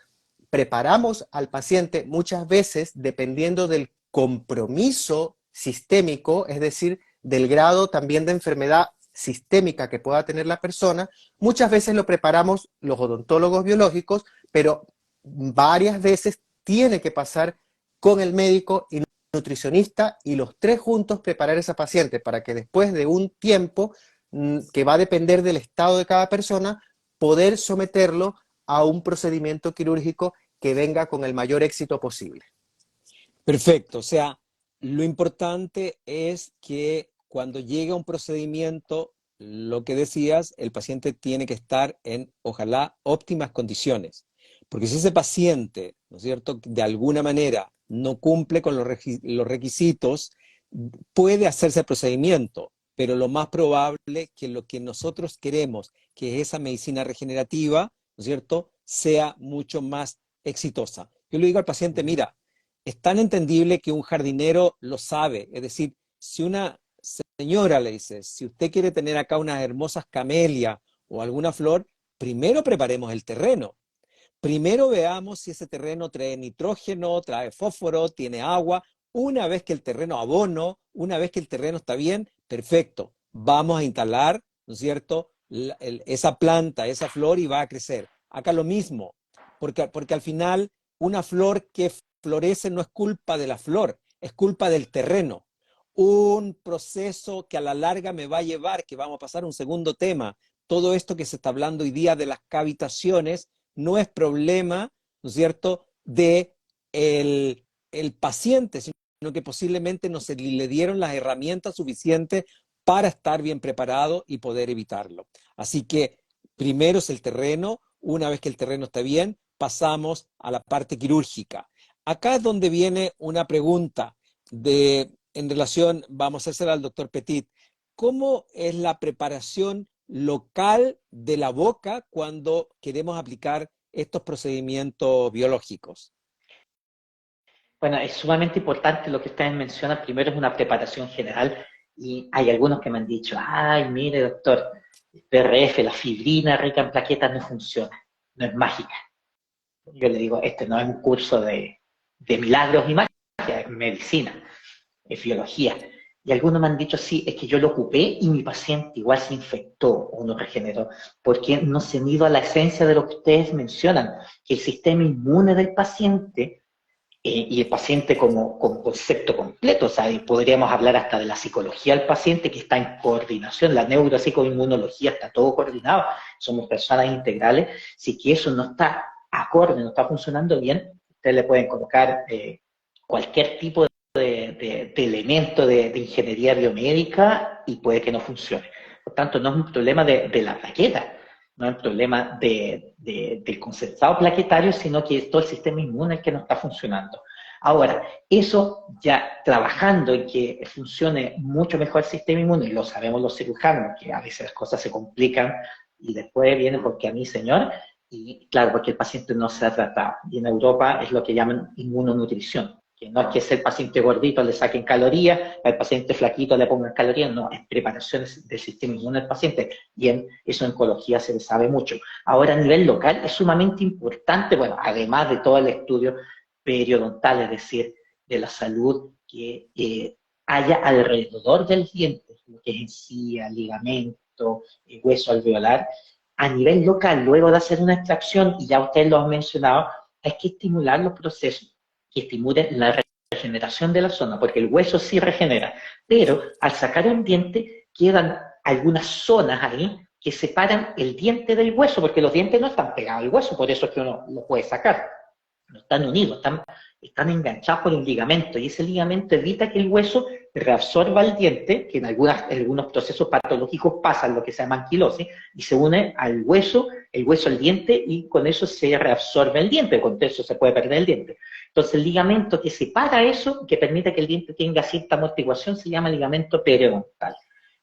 preparamos al paciente muchas veces dependiendo del compromiso sistémico, es decir, del grado también de enfermedad sistémica que pueda tener la persona. Muchas veces lo preparamos los odontólogos biológicos, pero varias veces tiene que pasar con el médico y nutricionista, y los tres juntos preparar a esa paciente para que después de un tiempo que va a depender del estado de cada persona, poder someterlo a un procedimiento quirúrgico que venga con el mayor éxito posible. Perfecto, o sea, lo importante es que cuando llegue a un procedimiento, lo que decías, el paciente tiene que estar en, ojalá, óptimas condiciones. Porque si ese paciente, ¿no es cierto?, de alguna manera no cumple con los requisitos, puede hacerse el procedimiento, pero lo más probable que lo que nosotros queremos, que es esa medicina regenerativa, ¿no es cierto?, sea mucho más exitosa. Yo le digo al paciente, mira, es tan entendible que un jardinero lo sabe, es decir, si una señora le dice, si usted quiere tener acá unas hermosas camelias o alguna flor, primero preparemos el terreno. Primero veamos si ese terreno trae nitrógeno, trae fósforo, tiene agua. Una vez que el terreno abono, una vez que el terreno está bien, perfecto. Vamos a instalar, ¿no es cierto?, esa planta, esa flor, y va a crecer. Acá lo mismo, porque al final una flor que florece no es culpa de la flor, es culpa del terreno. Un proceso que a la larga me va a llevar, que vamos a pasar a un segundo tema, todo esto que se está hablando hoy día de las cavitaciones, no es problema, ¿no es cierto?, de el paciente, sino que posiblemente no se le dieron las herramientas suficientes para estar bien preparado y poder evitarlo. Así que primero es el terreno. Una vez que el terreno está bien, pasamos a la parte quirúrgica. Acá es donde viene una pregunta en relación, vamos a hacer al doctor Petit, ¿cómo es la preparación local de la boca cuando queremos aplicar estos procedimientos biológicos? Bueno, es sumamente importante lo que ustedes mencionan. Primero es una preparación general y hay algunos que me han dicho, ay, mire doctor, el PRF, la fibrina rica en plaquetas no funciona, no es mágica. Yo le digo, este no es un curso de milagros y magia, es medicina, es biología. Y algunos me han dicho, sí, es que yo lo ocupé y mi paciente igual se infectó o no regeneró, porque no se han ido a la esencia de lo que ustedes mencionan, que el sistema inmune del paciente y el paciente como concepto completo, o sea, podríamos hablar hasta de la psicología del paciente que está en coordinación, la neuropsicoinmunología está todo coordinado, somos personas integrales, si que eso no está acorde, no está funcionando bien, ustedes le pueden colocar cualquier tipo de elemento de ingeniería biomédica y puede que no funcione. Por tanto, no es un problema de la plaqueta, no es un problema del concentrado plaquetario, sino que es todo el sistema inmune el que no está funcionando. Ahora, eso ya trabajando en que funcione mucho mejor el sistema inmune, y lo sabemos los cirujanos, que a veces las cosas se complican y después viene porque a mí, señor, y claro, porque el paciente no se ha tratado. Y en Europa es lo que llaman inmunonutrición, que no es que sea el paciente gordito le saquen calorías, al paciente flaquito le pongan calorías, no, es preparación del sistema inmune del paciente, y eso en oncología se le sabe mucho. Ahora a nivel local es sumamente importante, bueno, además de todo el estudio periodontal, es decir, de la salud que haya alrededor del diente, lo que es encía, ligamento, hueso alveolar, a nivel local, luego de hacer una extracción, y ya ustedes lo han mencionado, hay que estimular los procesos que estimulen la regeneración de la zona, porque el hueso sí regenera, pero al sacar un diente quedan algunas zonas ahí que separan el diente del hueso, porque los dientes no están pegados al hueso, por eso es que uno lo puede sacar, no están unidos, están enganchados por un ligamento, y ese ligamento evita que el hueso reabsorba el diente, que en algunos procesos patológicos pasan lo que se llama anquilosis, y se une al hueso, el hueso al diente, y con eso se reabsorbe el diente, con eso se puede perder el diente. Entonces el ligamento que separa eso, que permite que el diente tenga cierta amortiguación, se llama ligamento periodontal.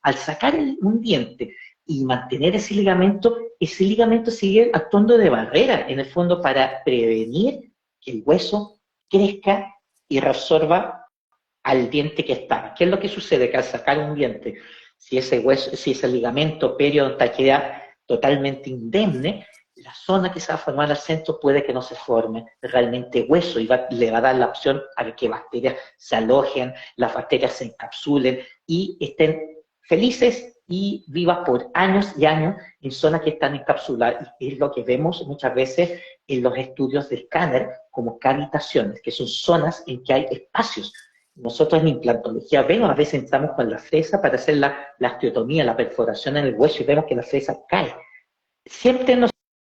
Al sacar un diente y mantener ese ligamento sigue actuando de barrera, en el fondo, para prevenir que el hueso crezca y reabsorba al diente que estaba. ¿Qué es lo que sucede? Que al sacar un diente, si ese ligamento periodontal queda totalmente indemne, la zona que se va a formar al centro puede que no se forme realmente hueso y le va a dar la opción a que bacterias se alojen, las bacterias se encapsulen y estén felices y vivas por años y años en zonas que están encapsuladas. Y es lo que vemos muchas veces en los estudios de escáner como cavitaciones, que son zonas en que hay espacios. Nosotros en implantología vemos, a veces entramos con la fresa para hacer la osteotomía, la perforación en el hueso y vemos que la fresa cae. Siempre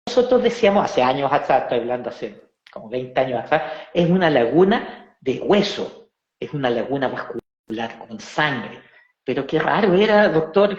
nosotros decíamos, hace años atrás, estoy hablando hace como 20 años atrás, es una laguna de hueso, es una laguna vascular con sangre. Pero qué raro era, doctor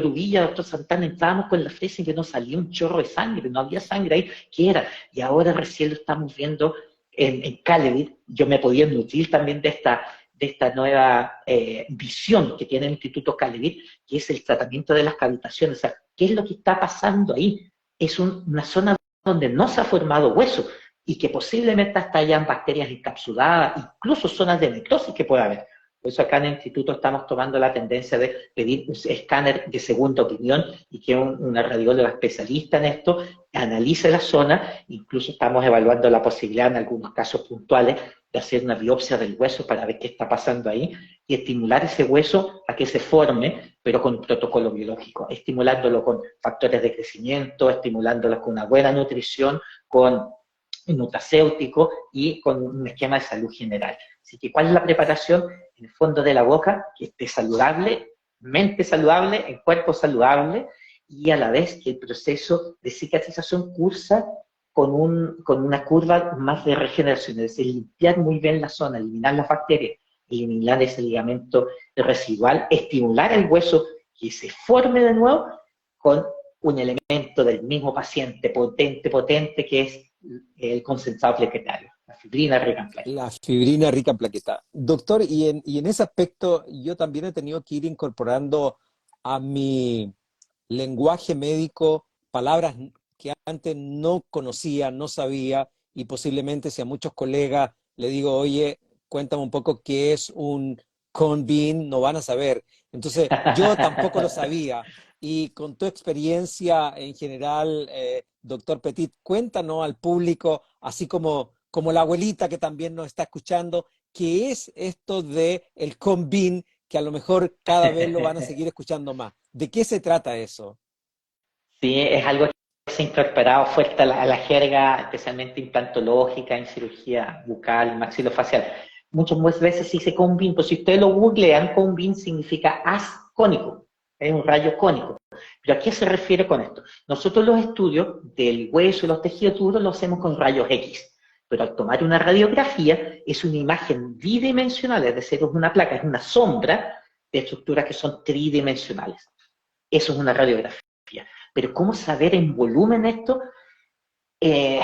Uvilla, doctor Santana, entrábamos con la fresa y que no salía un chorro de sangre, no había sangre ahí, ¿qué era? Y ahora recién lo estamos viendo en Calevit. Yo me podía nutrir también de esta nueva visión que tiene el Instituto Calevit, que es el tratamiento de las cavitaciones. O sea, ¿qué es lo que está pasando ahí? Es una zona donde no se ha formado hueso y que posiblemente hasta hayan bacterias encapsuladas, incluso zonas de necrosis que puede haber. Por eso acá en el instituto estamos tomando la tendencia de pedir un escáner de segunda opinión y que una radióloga especialista en esto analice la zona. Incluso estamos evaluando la posibilidad en algunos casos puntuales de hacer una biopsia del hueso para ver qué está pasando ahí y estimular ese hueso a que se forme, pero con un protocolo biológico, estimulándolo con factores de crecimiento, estimulándolo con una buena nutrición, con nutracéutico y con un esquema de salud general. Así que, ¿cuál es la preparación? En el fondo de la boca, que esté saludable, mente saludable, el cuerpo saludable, y a la vez que el proceso de cicatrización cursa con una curva más de regeneración, es decir, limpiar muy bien la zona, eliminar las bacterias, eliminar ese ligamento residual, estimular el hueso que se forme de nuevo con un elemento del mismo paciente potente, que es el concentrado plaquetario, la fibrina rica en plaquetas. La fibrina rica en plaqueta. Doctor, y en ese aspecto yo también he tenido que ir incorporando a mi lenguaje médico palabras que antes no conocía, no sabía, y posiblemente si a muchos colegas le digo, oye, cuéntame un poco qué es un cone bean, no van a saber. Entonces, yo tampoco lo sabía. Y con tu experiencia en general, doctor Petit, cuéntanos al público, así como la abuelita que también nos está escuchando, qué es esto de el cone bean, que a lo mejor cada vez lo van a seguir escuchando más. ¿De qué se trata eso? Sí, es algo que se ha incorporado fuerte a la jerga, especialmente implantológica, en cirugía bucal, maxilofacial. Muchas veces se dice cone beam, pues si ustedes lo googlean, cone beam significa haz cónico, es un rayo cónico. ¿Pero a qué se refiere con esto? Nosotros los estudios del hueso y los tejidos duros los hacemos con rayos X, pero al tomar una radiografía es una imagen bidimensional, es decir, es una placa, es una sombra de estructuras que son tridimensionales. Eso es una radiografía. Pero ¿cómo saber en volumen esto? Eh,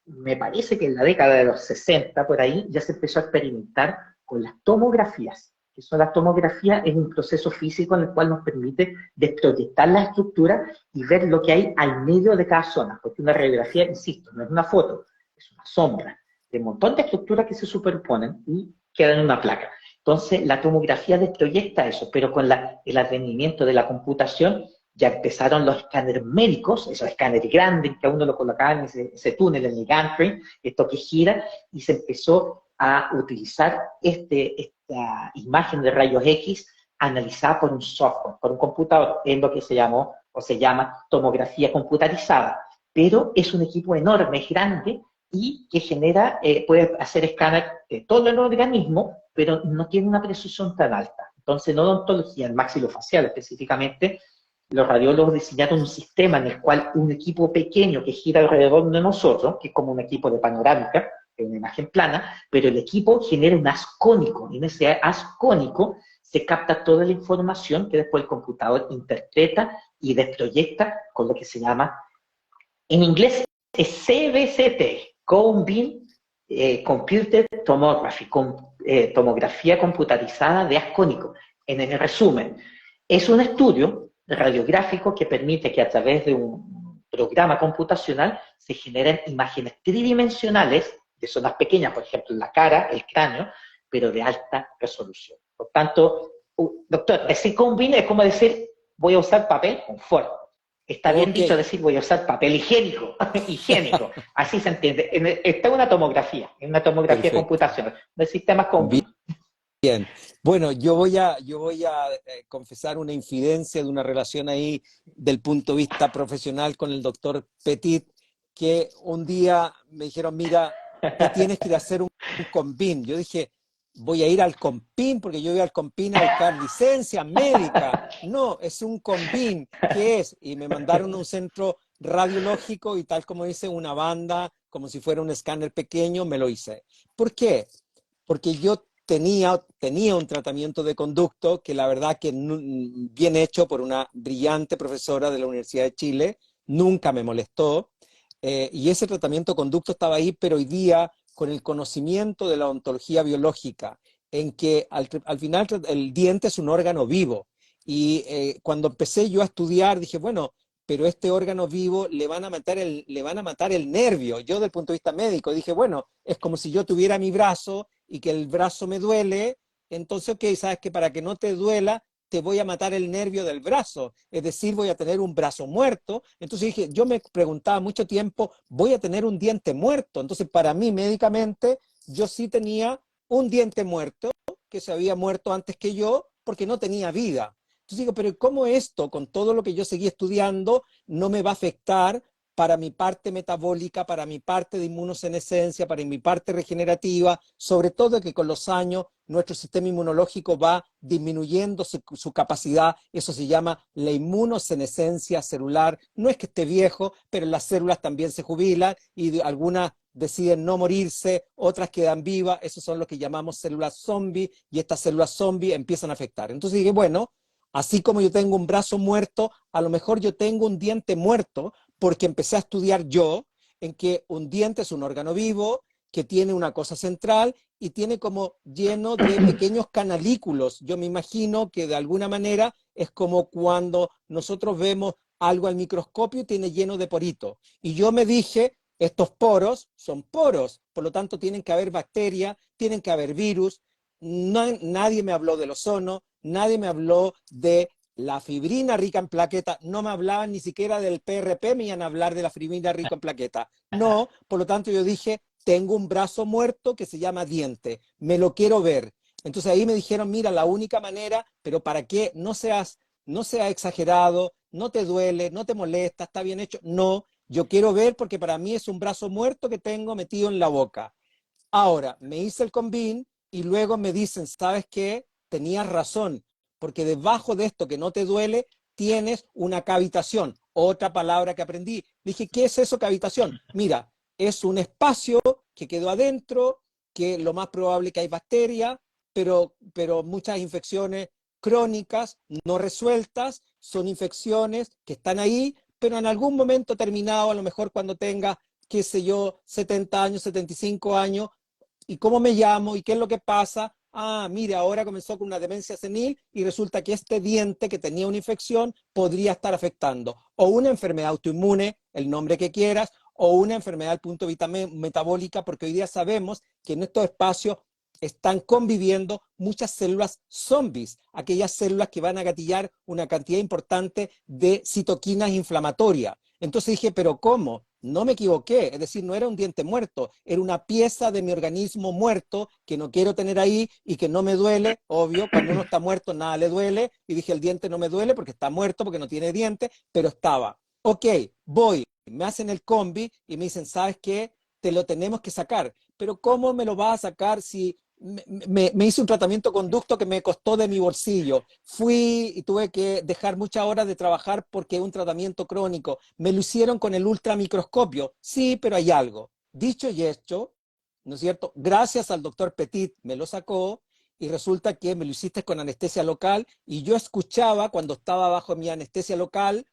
Me parece que en la década de los 60, por ahí, ya se empezó a experimentar con las tomografías. Que son las tomografías, es un proceso físico en el cual nos permite desproyectar la estructura y ver lo que hay al medio de cada zona. Porque una radiografía, insisto, no es una foto, es una sombra de un montón de estructuras que se superponen y quedan en una placa. Entonces, la tomografía desproyecta eso, pero con el advenimiento de la computación ya empezaron los escáneres médicos, esos escáneres grandes que a uno lo colocaban en ese túnel, en el gantry, esto que gira, y se empezó a utilizar esta imagen de rayos X analizada por un software, por un computador, en lo que se llamó o se llama tomografía computarizada. Pero es un equipo enorme, es grande, y que genera, puede hacer escáner de todo el organismo, pero no tiene una precisión tan alta. Entonces, en odontología, en maxilofacial específicamente, los radiólogos diseñaron un sistema en el cual un equipo pequeño que gira alrededor de nosotros, que es como un equipo de panorámica, que es una imagen plana, pero el equipo genera un haz cónico, y en ese haz cónico se capta toda la información que después el computador interpreta y desproyecta con lo que se llama, en inglés es CBCT, Cone Beam Computed Tomography, tomografía computarizada de haz cónico. En el resumen, es un estudio radiográfico que permite que a través de un programa computacional se generen imágenes tridimensionales de zonas pequeñas, por ejemplo, la cara, el cráneo, pero de alta resolución. Por tanto, doctor, decir cone beam es como decir voy a usar papel confort. Está bien Ok. dicho decir voy a usar papel higiénico, higiénico, así se entiende. Esta es una tomografía Perfecto. computacional, de sistemas cone beam. Bien. Bueno, yo voy a confesar una infidencia de una relación ahí del punto de vista profesional con el doctor Petit, que un día me dijeron, mira, tú tienes que ir a hacer un compin. Yo dije, voy a ir al compin porque yo voy al compin a buscar licencia médica. No, es un compin. ¿Qué es? Y me mandaron a un centro radiológico y tal como dice una banda, como si fuera un escáner pequeño, me lo hice. ¿Por qué? Porque yo tenía un tratamiento de conducto que la verdad que bien hecho por una brillante profesora de la Universidad de Chile, nunca me molestó, y ese tratamiento de conducto estaba ahí, pero hoy día con el conocimiento de la ontología biológica, en que al final el diente es un órgano vivo, y cuando empecé yo a estudiar dije, bueno, pero este órgano vivo le van a matar el nervio. Yo, del punto de vista médico, dije, bueno, es como si yo tuviera mi brazo y que el brazo me duele, entonces, ok, sabes que para que no te duela, te voy a matar el nervio del brazo, es decir, voy a tener un brazo muerto. Entonces dije, yo me preguntaba mucho tiempo, voy a tener un diente muerto. Entonces, para mí, médicamente, yo sí tenía un diente muerto, que se había muerto antes que yo, porque no tenía vida. Entonces digo, pero ¿cómo esto, con todo lo que yo seguí estudiando, no me va a afectar para mi parte metabólica, para mi parte de inmunosenescencia, para mi parte regenerativa, sobre todo que con los años nuestro sistema inmunológico va disminuyendo su capacidad, eso se llama la inmunosenescencia celular. No es que esté viejo, pero las células también se jubilan y algunas deciden no morirse, otras quedan vivas, esos son los que llamamos células zombie, y estas células zombie empiezan a afectar. Entonces dije, bueno, así como yo tengo un brazo muerto, a lo mejor yo tengo un diente muerto, porque empecé a estudiar yo, en que un diente es un órgano vivo, que tiene una cosa central y tiene como lleno de pequeños canalículos. Yo me imagino que de alguna manera es como cuando nosotros vemos algo al microscopio y tiene lleno de poritos. Y yo me dije, estos poros son poros, por lo tanto tienen que haber bacterias, tienen que haber virus. Nadie me habló del ozono, nadie me habló de la fibrina rica en plaqueta, no me hablaban ni siquiera del PRP, me iban a hablar de la fibrina rica en plaqueta. No, por lo tanto yo dije, tengo un brazo muerto que se llama diente, me lo quiero ver. Entonces ahí me dijeron, mira, la única manera, pero ¿para qué? No seas exagerado, no te duele, no te molesta, está bien hecho. No, yo quiero ver porque para mí es un brazo muerto que tengo metido en la boca. Ahora, me hice el combín y luego me dicen, ¿sabes qué? Tenías razón, porque debajo de esto que no te duele, tienes una cavitación. Otra palabra que aprendí. Dije, ¿qué es eso, cavitación? Mira, es un espacio que quedó adentro, que lo más probable que hay bacterias, pero muchas infecciones crónicas no resueltas son infecciones que están ahí, pero en algún momento terminado, a lo mejor cuando tenga, qué sé yo, 70 años, 75 años, ¿y cómo me llamo? ¿Y qué es lo que pasa? Ah, mire, ahora comenzó con una demencia senil y resulta que este diente que tenía una infección podría estar afectando o una enfermedad autoinmune, el nombre que quieras, o una enfermedad del punto de vista metabólica, porque hoy día sabemos que en estos espacios están conviviendo muchas células zombies, aquellas células que van a gatillar una cantidad importante de citoquinas inflamatorias. Entonces dije, ¿pero cómo? No me equivoqué, es decir, no era un diente muerto, era una pieza de mi organismo muerto que no quiero tener ahí y que no me duele, obvio, cuando uno está muerto nada le duele, y dije, el diente no me duele porque está muerto, porque no tiene diente, pero estaba. Ok, voy, me hacen el combi y me dicen, ¿sabes qué? Te lo tenemos que sacar, pero ¿cómo me lo vas a sacar si me hice un tratamiento conducto que me costó de mi bolsillo? Fui y tuve que dejar muchas horas de trabajar porque es un tratamiento crónico. Me lo hicieron con el ultramicroscopio. Sí, pero hay algo. Dicho y hecho, ¿no es cierto? Gracias al doctor Petit me lo sacó y resulta que me lo hiciste con anestesia local y yo escuchaba cuando estaba bajo mi anestesia local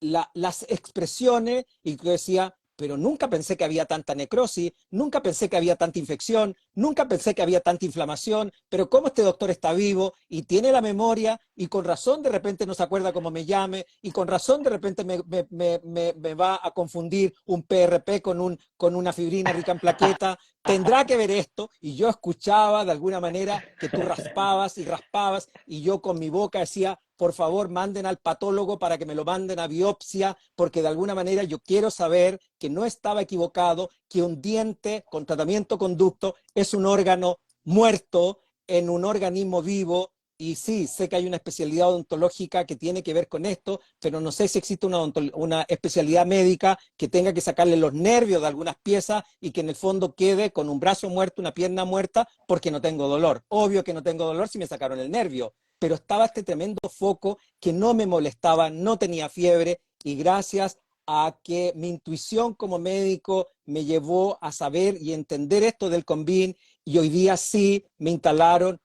las expresiones y yo decía, pero nunca pensé que había tanta necrosis, nunca pensé que había tanta infección, nunca pensé que había tanta inflamación, pero cómo este doctor está vivo y tiene la memoria y con razón de repente no se acuerda cómo me llame y con razón de repente me va a confundir un PRP con una fibrina rica en plaqueta, tendrá que ver esto. Y yo escuchaba de alguna manera que tú raspabas y raspabas y yo con mi boca decía, por favor, manden al patólogo para que me lo manden a biopsia, porque de alguna manera yo quiero saber que no estaba equivocado, que un diente con tratamiento conducto es un órgano muerto en un organismo vivo. Y sí, sé que hay una especialidad odontológica que tiene que ver con esto, pero no sé si existe una especialidad médica que tenga que sacarle los nervios de algunas piezas y que en el fondo quede con un brazo muerto, una pierna muerta, porque no tengo dolor. Obvio que no tengo dolor si me sacaron el nervio, pero estaba este tremendo foco que no me molestaba, no tenía fiebre, y gracias a que mi intuición como médico me llevó a saber y entender esto del Convin, y hoy día sí me instalaron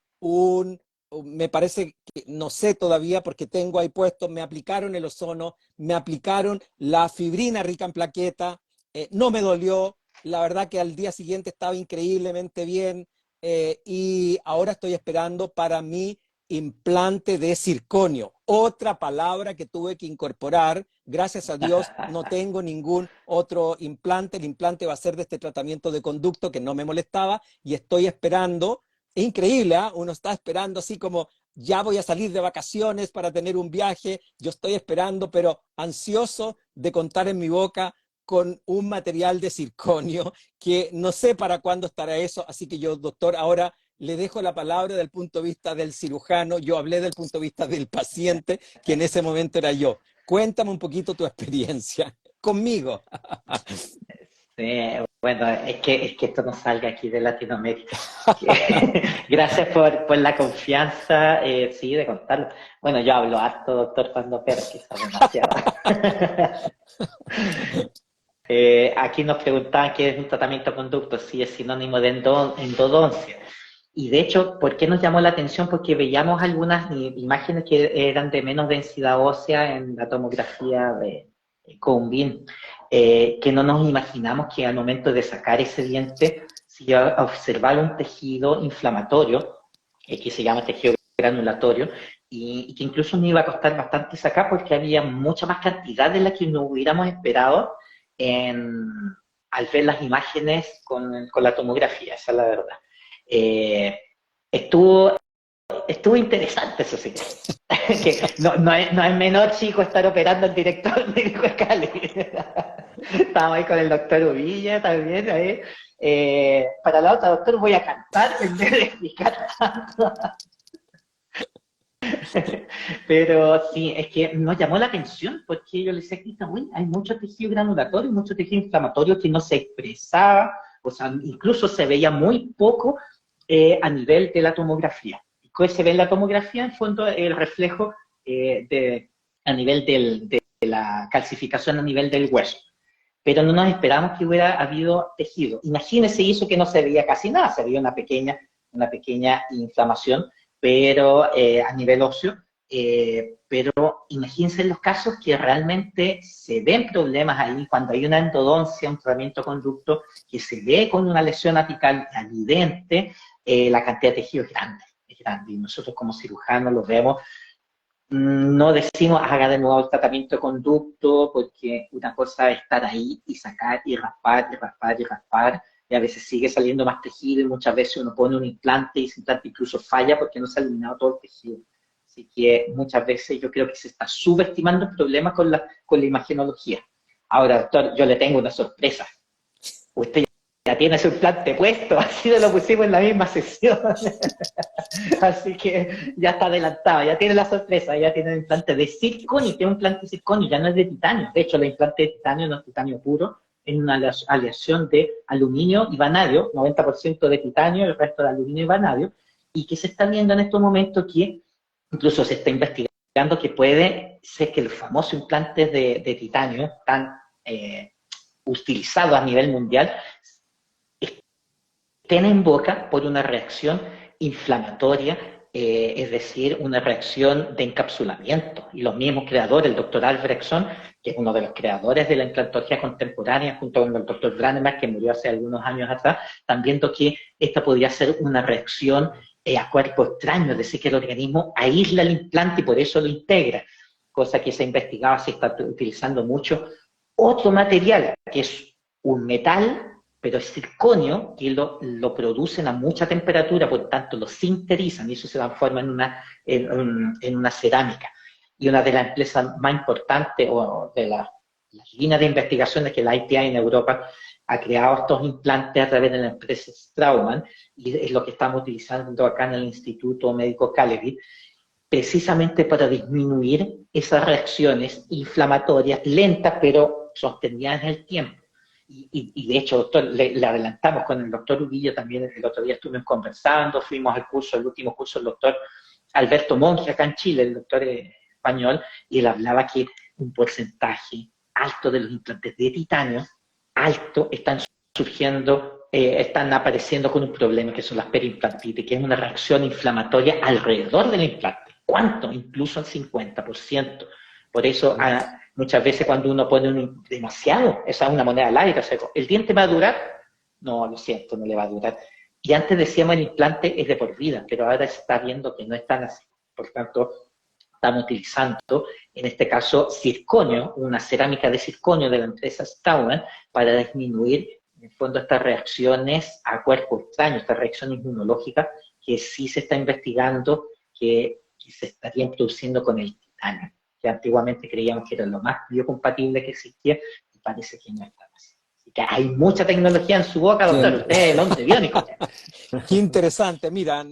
me parece que no sé todavía porque tengo ahí puesto, me aplicaron el ozono, me aplicaron la fibrina rica en plaqueta, no me dolió, la verdad que al día siguiente estaba increíblemente bien, y ahora estoy esperando para mi implante de circonio, otra palabra que tuve que incorporar. Gracias a Dios no tengo ningún otro implante, el implante va a ser de este tratamiento de conducto que no me molestaba y estoy esperando. Es increíble, ¿eh? Uno está esperando así como, ya voy a salir de vacaciones para tener un viaje, yo estoy esperando, pero ansioso de contar en mi boca con un material de circonio que no sé para cuándo estará eso, así que yo, doctor, ahora le dejo la palabra del punto de vista del cirujano, yo hablé del punto de vista del paciente, que en ese momento era yo. Cuéntame un poquito tu experiencia conmigo. Sí, bueno, es que esto no salga aquí de Latinoamérica. Gracias por la confianza, sí, de contarlo. Bueno, yo hablo harto, doctor, cuando quizás demasiado. Aquí nos preguntaban qué es un tratamiento conducto, si es sinónimo de endodoncia. Y de hecho, ¿por qué nos llamó la atención? Porque veíamos algunas imágenes que eran de menos densidad ósea en la tomografía de Combin, que no nos imaginamos que al momento de sacar ese diente se iba a observar un tejido inflamatorio, que se llama tejido granulatorio, y que incluso nos iba a costar bastante sacar porque había mucha más cantidad de la que nos hubiéramos esperado al ver las imágenes con la tomografía, esa es la verdad. Estuvo interesante, eso sí. Que no es menor, chico, estar operando al director médico de Cali. Estábamos ahí con el doctor Uvilla también. Ahí. Para la otra, doctor, voy a cantar en vez de explicar tanto. Pero sí, es que nos llamó la atención porque yo le decía a Cristian, uy, hay mucho tejido granulatorio, mucho tejido inflamatorio que no se expresaba, o sea, incluso se veía muy poco a nivel de la tomografía. ¿Qué se ve en la tomografía? En fondo, el reflejo a nivel de la calcificación a nivel del hueso. Pero no nos esperamos que hubiera habido tejido. Imagínense eso que no se veía casi nada, se veía una pequeña inflamación, pero a nivel óseo, pero imagínense los casos que realmente se ven problemas ahí cuando hay una endodoncia, un tratamiento conducto, que se ve con una lesión apical evidente, la cantidad de tejido es grande, y nosotros como cirujanos lo vemos. No decimos haga de nuevo el tratamiento de conducto, porque una cosa es estar ahí y sacar y raspar, y a veces sigue saliendo más tejido, y muchas veces uno pone un implante y ese implante incluso falla porque no se ha eliminado todo el tejido. Así que muchas veces yo creo que se está subestimando el problema con la imagenología. Ahora, doctor, yo le tengo una sorpresa. Usted ya tiene su implante puesto, así lo pusimos en la misma sesión. Así que ya está adelantado, ya tiene la sorpresa, ya tiene el implante de circonio, tiene un implante de circonio, ya no es de titanio. De hecho, el implante de titanio no es titanio puro, es una aleación de aluminio y vanadio, 90% de titanio, el resto de aluminio y vanadio, y que se está viendo en estos momentos que incluso se está investigando que puede ser que los famosos implantes de titanio tan utilizados a nivel mundial estén en boca por una reacción inflamatoria, es decir, una reacción de encapsulamiento. Y los mismos creadores, el doctor Albrechtson, que es uno de los creadores de la implantología contemporánea, junto con el doctor Brannemark, que murió hace algunos años atrás, están viendo que esta podría ser una reacción a cuerpo extraño, es decir, que el organismo aísla el implante y por eso lo integra, cosa que se ha investigado, se está utilizando mucho. Otro material, que es un metal, pero es circonio, que lo producen a mucha temperatura, por tanto lo sinterizan y eso se transforma en una cerámica. Y una de las empresas más importantes, o de las líneas de investigaciones que la ITI en Europa ha creado estos implantes a través de la empresa Straumann, y es lo que estamos utilizando acá en el Instituto Médico Calevi, precisamente para disminuir esas reacciones inflamatorias lentas, pero sostenidas en el tiempo. Y de hecho, doctor, le adelantamos con el doctor Uvilla también, el otro día estuvimos conversando, fuimos al curso, el último curso del doctor Alberto Monge acá en Chile, el doctor español, y él hablaba que un porcentaje alto de los implantes de titanio, alto, están surgiendo, están apareciendo con un problema que son las periimplantitis, que es una reacción inflamatoria alrededor del implante. ¿Cuánto? Incluso el 50%. Por eso, muchas veces cuando uno pone demasiado, esa es una moneda al aire, o sea, ¿el diente va a durar? No, lo siento, no le va a durar. Y antes decíamos el implante es de por vida, pero ahora se está viendo que no es tan así. Por tanto, estamos utilizando, en este caso, circonio, una cerámica de circonio de la empresa Straumann, para disminuir, en el fondo, estas reacciones a cuerpo extraño, estas reacciones inmunológicas, que sí se está investigando que se estarían produciendo con el titanio, que antiguamente creíamos que era lo más biocompatible que existía, y parece que no está así. Así que hay mucha tecnología en su boca, doctor. Usted es el hombre biónico. Qué interesante, mira,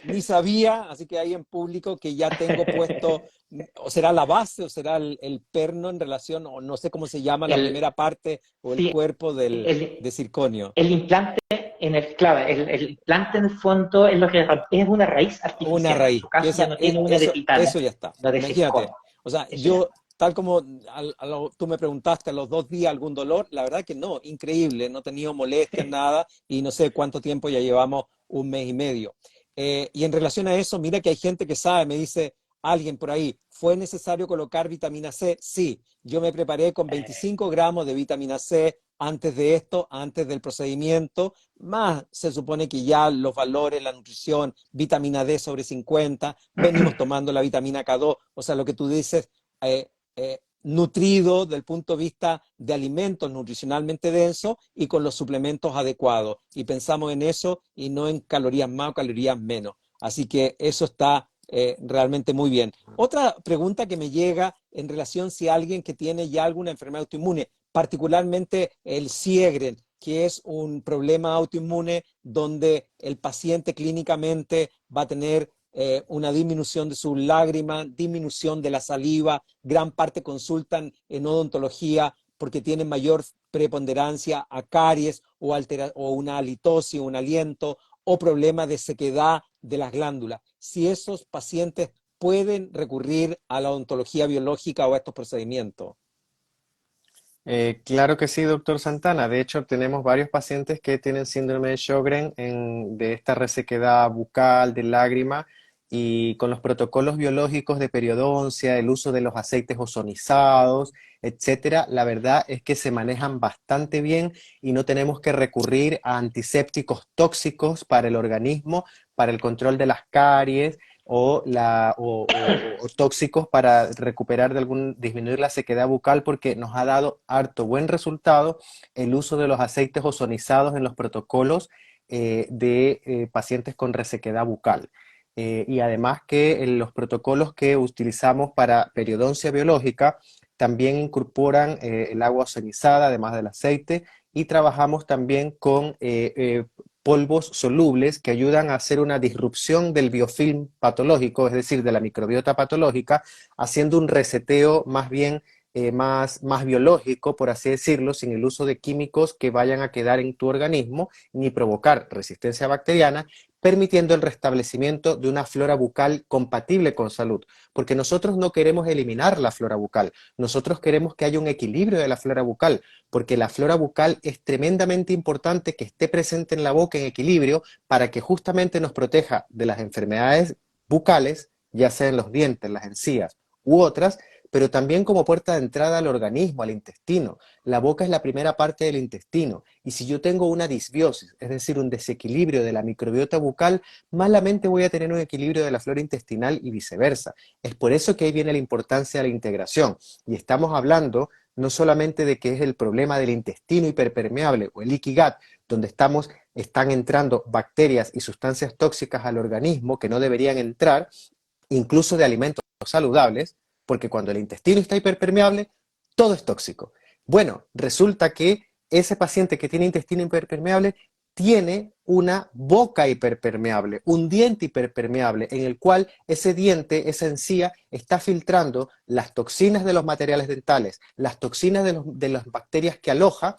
ni sabía, así que ahí en público que ya tengo puesto, o será la base o será el perno en relación, o no sé cómo se llama la primera parte o el cuerpo de circonio. El implante claro, el implante en el fondo es lo que es una raíz Una artificial. En raíz. su caso ya no tiene una de titanio, Eso ya está. no de Imagínate. circonio. O sea, Eso ya yo, está. tal como tú me preguntaste a los 2 días algún dolor, la verdad que no, increíble, no he tenido molestias, nada, y no sé cuánto tiempo ya llevamos, 1 mes y medio. Y en relación a eso, mira que hay gente que sabe, me dice alguien por ahí, ¿fue necesario colocar vitamina C? Sí, yo me preparé con 25 gramos de vitamina C antes de esto, antes del procedimiento, más se supone que ya los valores, la nutrición, vitamina D sobre 50, venimos tomando la vitamina K2, o sea, lo que tú dices, nutrido del punto de vista de alimentos nutricionalmente densos y con los suplementos adecuados. Y pensamos en eso y no en calorías más o calorías menos. Así que eso está realmente muy bien. Otra pregunta que me llega en relación si alguien que tiene ya alguna enfermedad autoinmune, particularmente el Sjögren, que es un problema autoinmune donde el paciente clínicamente va a tener una disminución de sus lágrimas, disminución de la saliva, gran parte consultan en odontología porque tienen mayor preponderancia a caries o una halitosis, un aliento o problemas de sequedad de las glándulas. Si esos pacientes pueden recurrir a la odontología biológica o a estos procedimientos. Claro que sí, doctor Santana. De hecho, tenemos varios pacientes que tienen síndrome de Sjögren de esta resequedad bucal, de lágrima, y con los protocolos biológicos de periodoncia, el uso de los aceites ozonizados, etcétera, la verdad es que se manejan bastante bien y no tenemos que recurrir a antisépticos tóxicos para el organismo, para el control de las caries o tóxicos para recuperar disminuir la sequedad bucal, porque nos ha dado harto buen resultado el uso de los aceites ozonizados en los protocolos de pacientes con resequedad bucal. Y además que en los protocolos que utilizamos para periodoncia biológica también incorporan el agua ozonizada, además del aceite, y trabajamos también con polvos solubles que ayudan a hacer una disrupción del biofilm patológico, es decir, de la microbiota patológica, haciendo un reseteo más bien más biológico, por así decirlo, sin el uso de químicos que vayan a quedar en tu organismo ni provocar resistencia bacteriana, permitiendo el restablecimiento de una flora bucal compatible con salud, porque nosotros no queremos eliminar la flora bucal, nosotros queremos que haya un equilibrio de la flora bucal, porque la flora bucal es tremendamente importante que esté presente en la boca en equilibrio para que justamente nos proteja de las enfermedades bucales, ya sea en los dientes, las encías u otras, pero también como puerta de entrada al organismo, al intestino. La boca es la primera parte del intestino, y si yo tengo una disbiosis, es decir, un desequilibrio de la microbiota bucal, malamente voy a tener un equilibrio de la flora intestinal y viceversa. Es por eso que ahí viene la importancia de la integración, y estamos hablando no solamente de que es el problema del intestino hiperpermeable o el leaky gut, donde están entrando bacterias y sustancias tóxicas al organismo que no deberían entrar, incluso de alimentos saludables, porque cuando el intestino está hiperpermeable, todo es tóxico. Bueno, resulta que ese paciente que tiene intestino hiperpermeable tiene una boca hiperpermeable, un diente hiperpermeable, en el cual ese diente, esa encía, está filtrando las toxinas de los materiales dentales, las toxinas de las bacterias que aloja,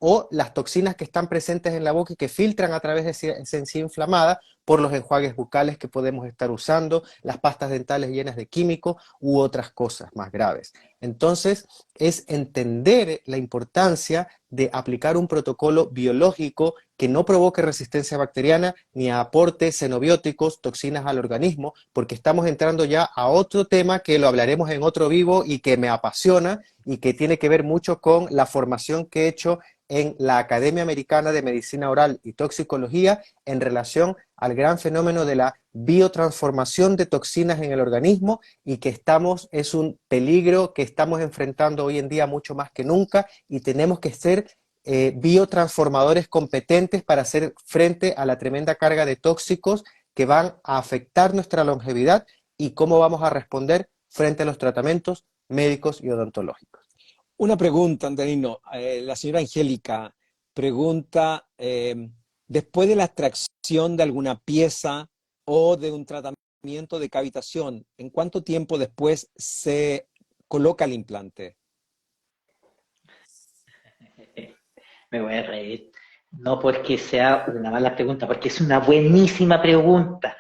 o las toxinas que están presentes en la boca y que filtran a través de esa encía inflamada por los enjuagues bucales que podemos estar usando, las pastas dentales llenas de químicos u otras cosas más graves. Entonces, es entender la importancia de aplicar un protocolo biológico que no provoque resistencia bacteriana ni aporte xenobióticos, toxinas al organismo, porque estamos entrando ya a otro tema que lo hablaremos en otro vivo y que me apasiona y que tiene que ver mucho con la formación que he hecho en la Academia Americana de Medicina Oral y Toxicología en relación al gran fenómeno de la biotransformación de toxinas en el organismo, y que es un peligro que estamos enfrentando hoy en día mucho más que nunca, y tenemos que ser biotransformadores competentes para hacer frente a la tremenda carga de tóxicos que van a afectar nuestra longevidad y cómo vamos a responder frente a los tratamientos médicos y odontológicos. Una pregunta, Antonino. La señora Angélica pregunta, después de la extracción de alguna pieza o de un tratamiento de cavitación, ¿en cuánto tiempo después se coloca el implante? Me voy a reír. No porque sea una mala pregunta, porque es una buenísima pregunta.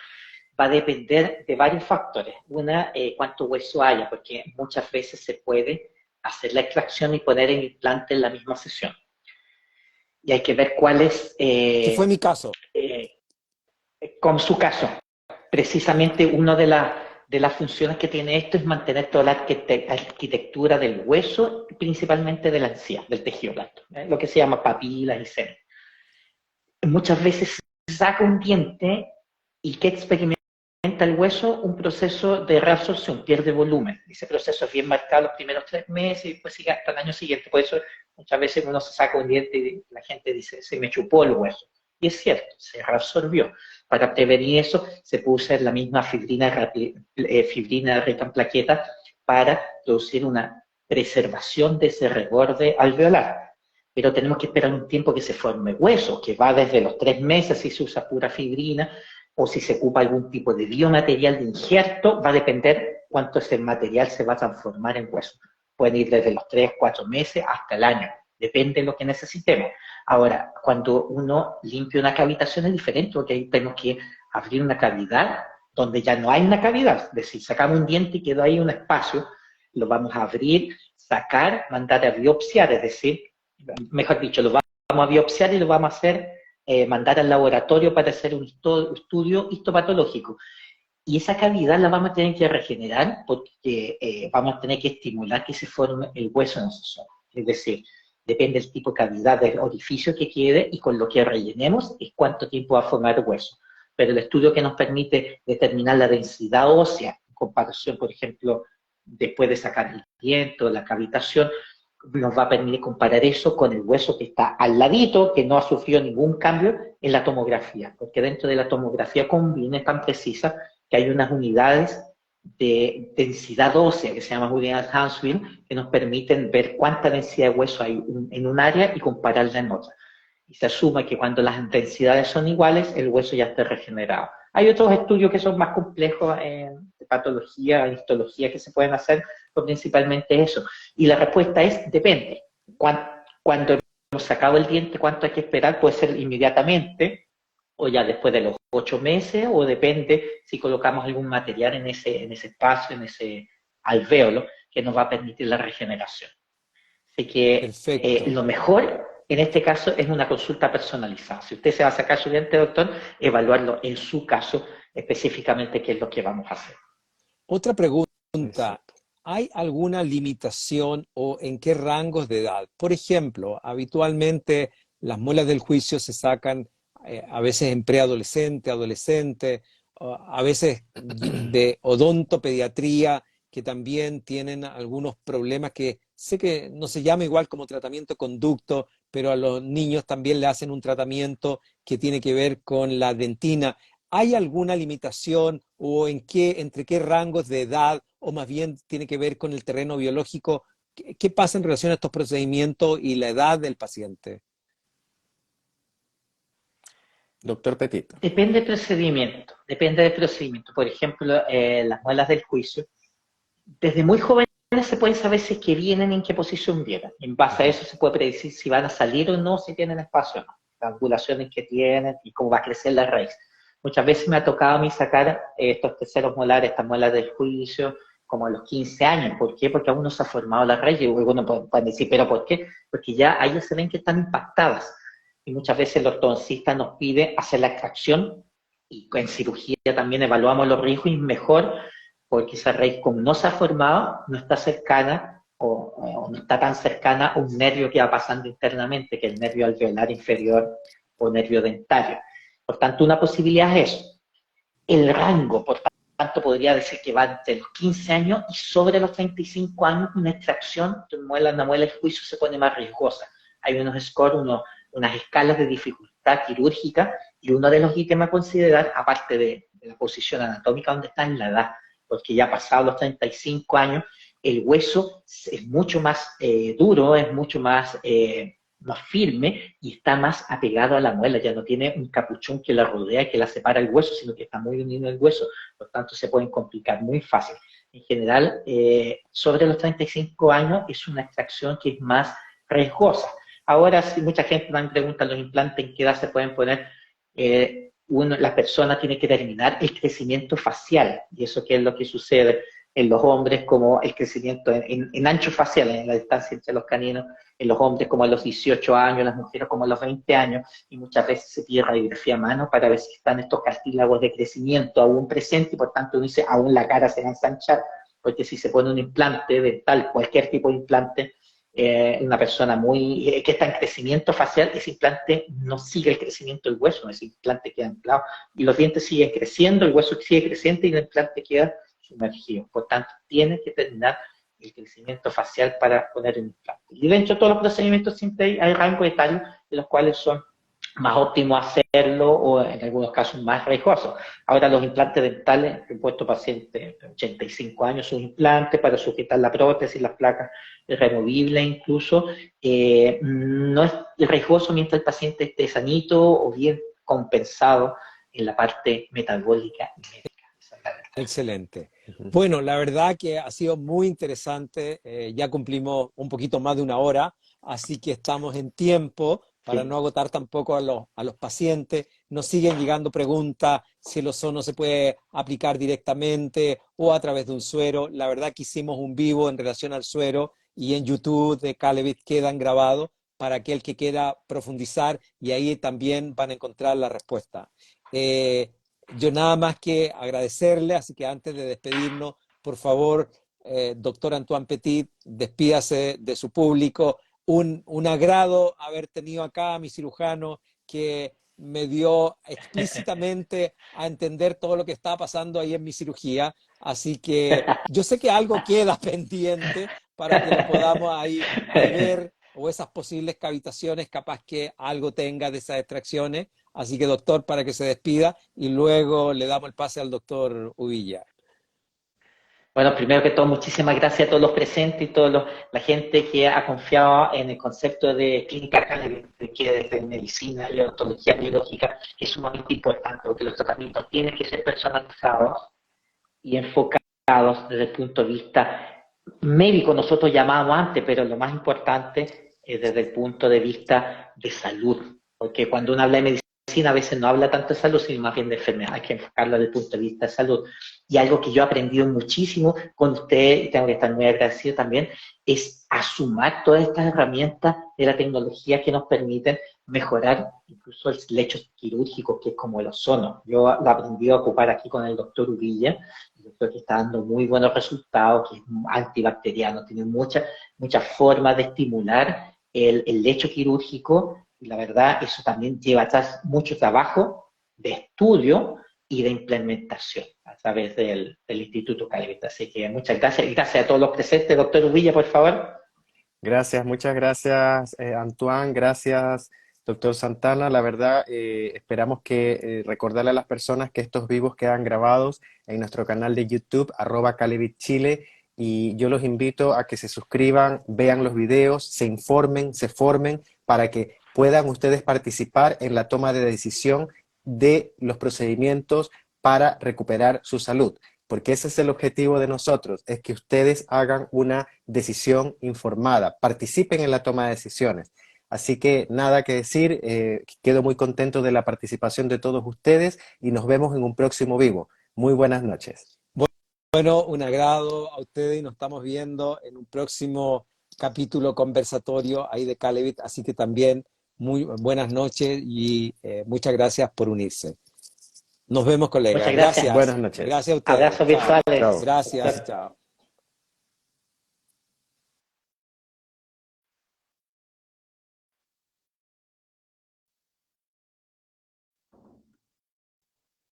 Va a depender de varios factores. Una, cuánto hueso haya, porque muchas veces se puede hacer la extracción y poner el implante en la misma sesión. Y hay que ver cuál es, Que fue mi caso. con su caso. Precisamente una de las funciones que tiene esto es mantener toda la arquitectura del hueso, principalmente de la encía, del tejido blando, lo que se llama papilas y senos. Muchas veces se saca un diente y ¿qué experimenta el hueso? Un proceso de reabsorción, pierde volumen. Ese proceso es bien marcado los primeros 3 meses y después sigue hasta el año siguiente. Por eso muchas veces uno se saca un diente y la gente dice, se me chupó el hueso. Y es cierto, se reabsorbió. Para prevenir eso se puede usar la misma fibrina rica en plaquetas para producir una preservación de ese reborde alveolar. Pero tenemos que esperar un tiempo que se forme hueso, que va desde los 3 meses si se usa pura fibrina, o si se ocupa algún tipo de biomaterial de injerto, va a depender cuánto ese material se va a transformar en hueso. Pueden ir desde los 3, 4 meses hasta el año, depende de lo que necesitemos. Ahora, cuando uno limpia una cavitación es diferente, porque ahí tenemos que abrir una cavidad donde ya no hay una cavidad, es decir, sacamos un diente y quedó ahí un espacio, lo vamos a abrir, sacar, mandar a biopsiar, es decir, mejor dicho, lo vamos a biopsiar y lo vamos a hacer, mandar al laboratorio para hacer un estudio histopatológico. Y esa cavidad la vamos a tener que regenerar porque vamos a tener que estimular que se forme el hueso en esa zona. Es decir, depende del tipo de cavidad del orificio que quede y con lo que rellenemos es cuánto tiempo va a formar el hueso. Pero el estudio que nos permite determinar la densidad ósea, en comparación, por ejemplo, después de sacar el diente o la cavitación, nos va a permitir comparar eso con el hueso que está al ladito, que no ha sufrido ningún cambio en la tomografía, porque dentro de la tomografía combina es tan precisa que hay unas unidades de densidad ósea, que se llaman unidades Hansville, que nos permiten ver cuánta densidad de hueso hay en un área y compararla en otra. Y se asume que cuando las densidades son iguales, el hueso ya está regenerado. Hay otros estudios que son más complejos en patología, en histología que se pueden hacer, pero principalmente eso. Y la respuesta es, depende. Cuando hemos sacado el diente, ¿cuánto hay que esperar? Puede ser inmediatamente, o ya después de los 8 meses, o depende si colocamos algún material en ese espacio, en ese alvéolo, que nos va a permitir la regeneración. Así que lo mejor en este caso es una consulta personalizada. Si usted se va a sacar su diente, doctor, evaluarlo en su caso específicamente qué es lo que vamos a hacer. Otra pregunta, ¿hay alguna limitación o en qué rangos de edad? Por ejemplo, habitualmente las muelas del juicio se sacan a veces en preadolescente, adolescente, a veces de odontopediatría, que también tienen algunos problemas que sé que no se llama igual como tratamiento de conducto, pero a los niños también le hacen un tratamiento que tiene que ver con la dentina. ¿Hay alguna limitación o entre qué rangos de edad o más bien tiene que ver con el terreno biológico? ¿Qué pasa en relación a estos procedimientos y la edad del paciente? Doctor Petit. Depende del procedimiento, depende del procedimiento. Por ejemplo, las muelas del juicio, desde muy jóvenes se puede saber si es que vienen y en qué posición vienen. En base a eso se puede predecir si van a salir o no, si tienen espacio o no, las angulaciones que tienen y cómo va a crecer la raíz. Muchas veces me ha tocado a mí sacar estos terceros molares, estas muelas del juicio, como a los 15 años. ¿Por qué? Porque aún no se ha formado la raíz. Y uno puede decir, ¿pero por qué? Porque ya ahí se ven que están impactadas. Y muchas veces el ortodoncista nos pide hacer la extracción y en cirugía también evaluamos los riesgos y mejor porque esa raíz como no se ha formado, no está cercana o no está tan cercana a un nervio que va pasando internamente, que es el nervio alveolar inferior o nervio dentario. Por tanto, una posibilidad es eso. El rango, por tanto, podría decir que va entre los 15 años y sobre los 35 años una extracción de una muela del juicio se pone más riesgosa. Hay unos scores, unas escalas de dificultad quirúrgica y uno de los ítems a considerar, aparte de la posición anatómica donde está, en la edad, porque ya pasados los 35 años, el hueso es mucho más duro, es mucho más firme y está más apegado a la muela, ya no tiene un capuchón que la rodea y que la separa el hueso, sino que está muy unido al hueso, por tanto se pueden complicar muy fácil. En general, sobre los 35 años es una extracción que es más riesgosa. ahora sí, mucha gente también pregunta los implantes en qué edad se pueden poner. La persona tiene que terminar el crecimiento facial, y eso qué es lo que sucede en los hombres, como el crecimiento en ancho facial, en la distancia entre los caninos, en los hombres como a los 18 años, las mujeres como a los 20 años, y muchas veces se pide radiografía a mano para ver si están estos cartílagos de crecimiento aún presentes, y por tanto uno dice, aún la cara se va a ensanchar, porque si se pone un implante dental, cualquier tipo de implante, una persona que está en crecimiento facial, ese implante no sigue el crecimiento del hueso, ese implante queda anclado, y los dientes siguen creciendo, el hueso sigue creciendo y el implante queda sumergido. Por tanto, tiene que terminar el crecimiento facial para poner el implante. Y dentro de todos los procedimientos siempre hay rangos etarios de los cuales son más óptimo hacerlo o en algunos casos más riesgosos. Ahora los implantes dentales, he puesto pacientes de 85 años sus implantes para sujetar la prótesis, las placas removibles incluso, no es riesgoso mientras el paciente esté sanito o bien compensado en la parte metabólica y médica. Excelente. Bueno, la verdad que ha sido muy interesante. Ya cumplimos un poquito más de una hora, así que estamos en tiempo para no agotar tampoco a los pacientes. Nos siguen llegando preguntas si el ozono se puede aplicar directamente o a través de un suero. La verdad que hicimos un vivo en relación al suero y en YouTube de Calevit quedan grabados para aquel que quiera profundizar, y ahí también van a encontrar la respuesta. Yo nada más que agradecerle, así que antes de despedirnos, por favor, doctor Antoine Petit, despídase de su público. Un agrado haber tenido acá a mi cirujano que me dio explícitamente a entender todo lo que estaba pasando ahí en mi cirugía. Así que yo sé que algo queda pendiente para que lo podamos ahí ver, o esas posibles cavitaciones, capaz que algo tenga de esas extracciones. Así que, doctor, para que se despida y luego le damos el pase al doctor Uvilla. Bueno, primero que todo, muchísimas gracias a todos los presentes y toda la gente que ha confiado en el concepto de clínica Calevit, que desde medicina y odontología biológica es sumamente importante, porque los tratamientos tienen que ser personalizados y enfocados desde el punto de vista médico, nosotros llamábamos antes, pero lo más importante es desde el punto de vista de salud, porque cuando uno habla de medicina a veces no habla tanto de salud, sino más bien de enfermedad, hay que enfocarlo desde el punto de vista de salud. Y algo que yo he aprendido muchísimo con usted, y tengo que estar muy agradecido también, es a sumar todas estas herramientas de la tecnología que nos permiten mejorar incluso el lecho quirúrgico, que es como el ozono. Yo lo he aprendido a ocupar aquí con el doctor Uvilla, el doctor que está dando muy buenos resultados, que es antibacteriano, tiene muchas formas de estimular el lecho quirúrgico, y la verdad eso también lleva atrás mucho trabajo de estudio y de implementación a través del Instituto Calevit. Así que muchas gracias, y gracias a todos los presentes. Doctor Uvilla, por favor. Gracias, muchas gracias, Antoine, gracias, doctor Santana. La verdad, esperamos que recordarle a las personas que estos vivos quedan grabados en nuestro canal de YouTube, @CalevitChile, y yo los invito a que se suscriban, vean los videos, se informen, se formen, para que puedan ustedes participar en la toma de decisión de los procedimientos para recuperar su salud. Porque ese es el objetivo de nosotros, es que ustedes hagan una decisión informada, participen en la toma de decisiones. Así que nada que decir, quedo muy contento de la participación de todos ustedes y nos vemos en un próximo vivo. Muy buenas noches. Bueno, un agrado a ustedes y nos estamos viendo en un próximo capítulo conversatorio ahí de Calevit, así que también muy buenas noches y muchas gracias por unirse. Nos vemos, colegas. Muchas gracias. Buenas noches. Gracias a ustedes. Abrazos virtuales. Chao. Gracias. Chao.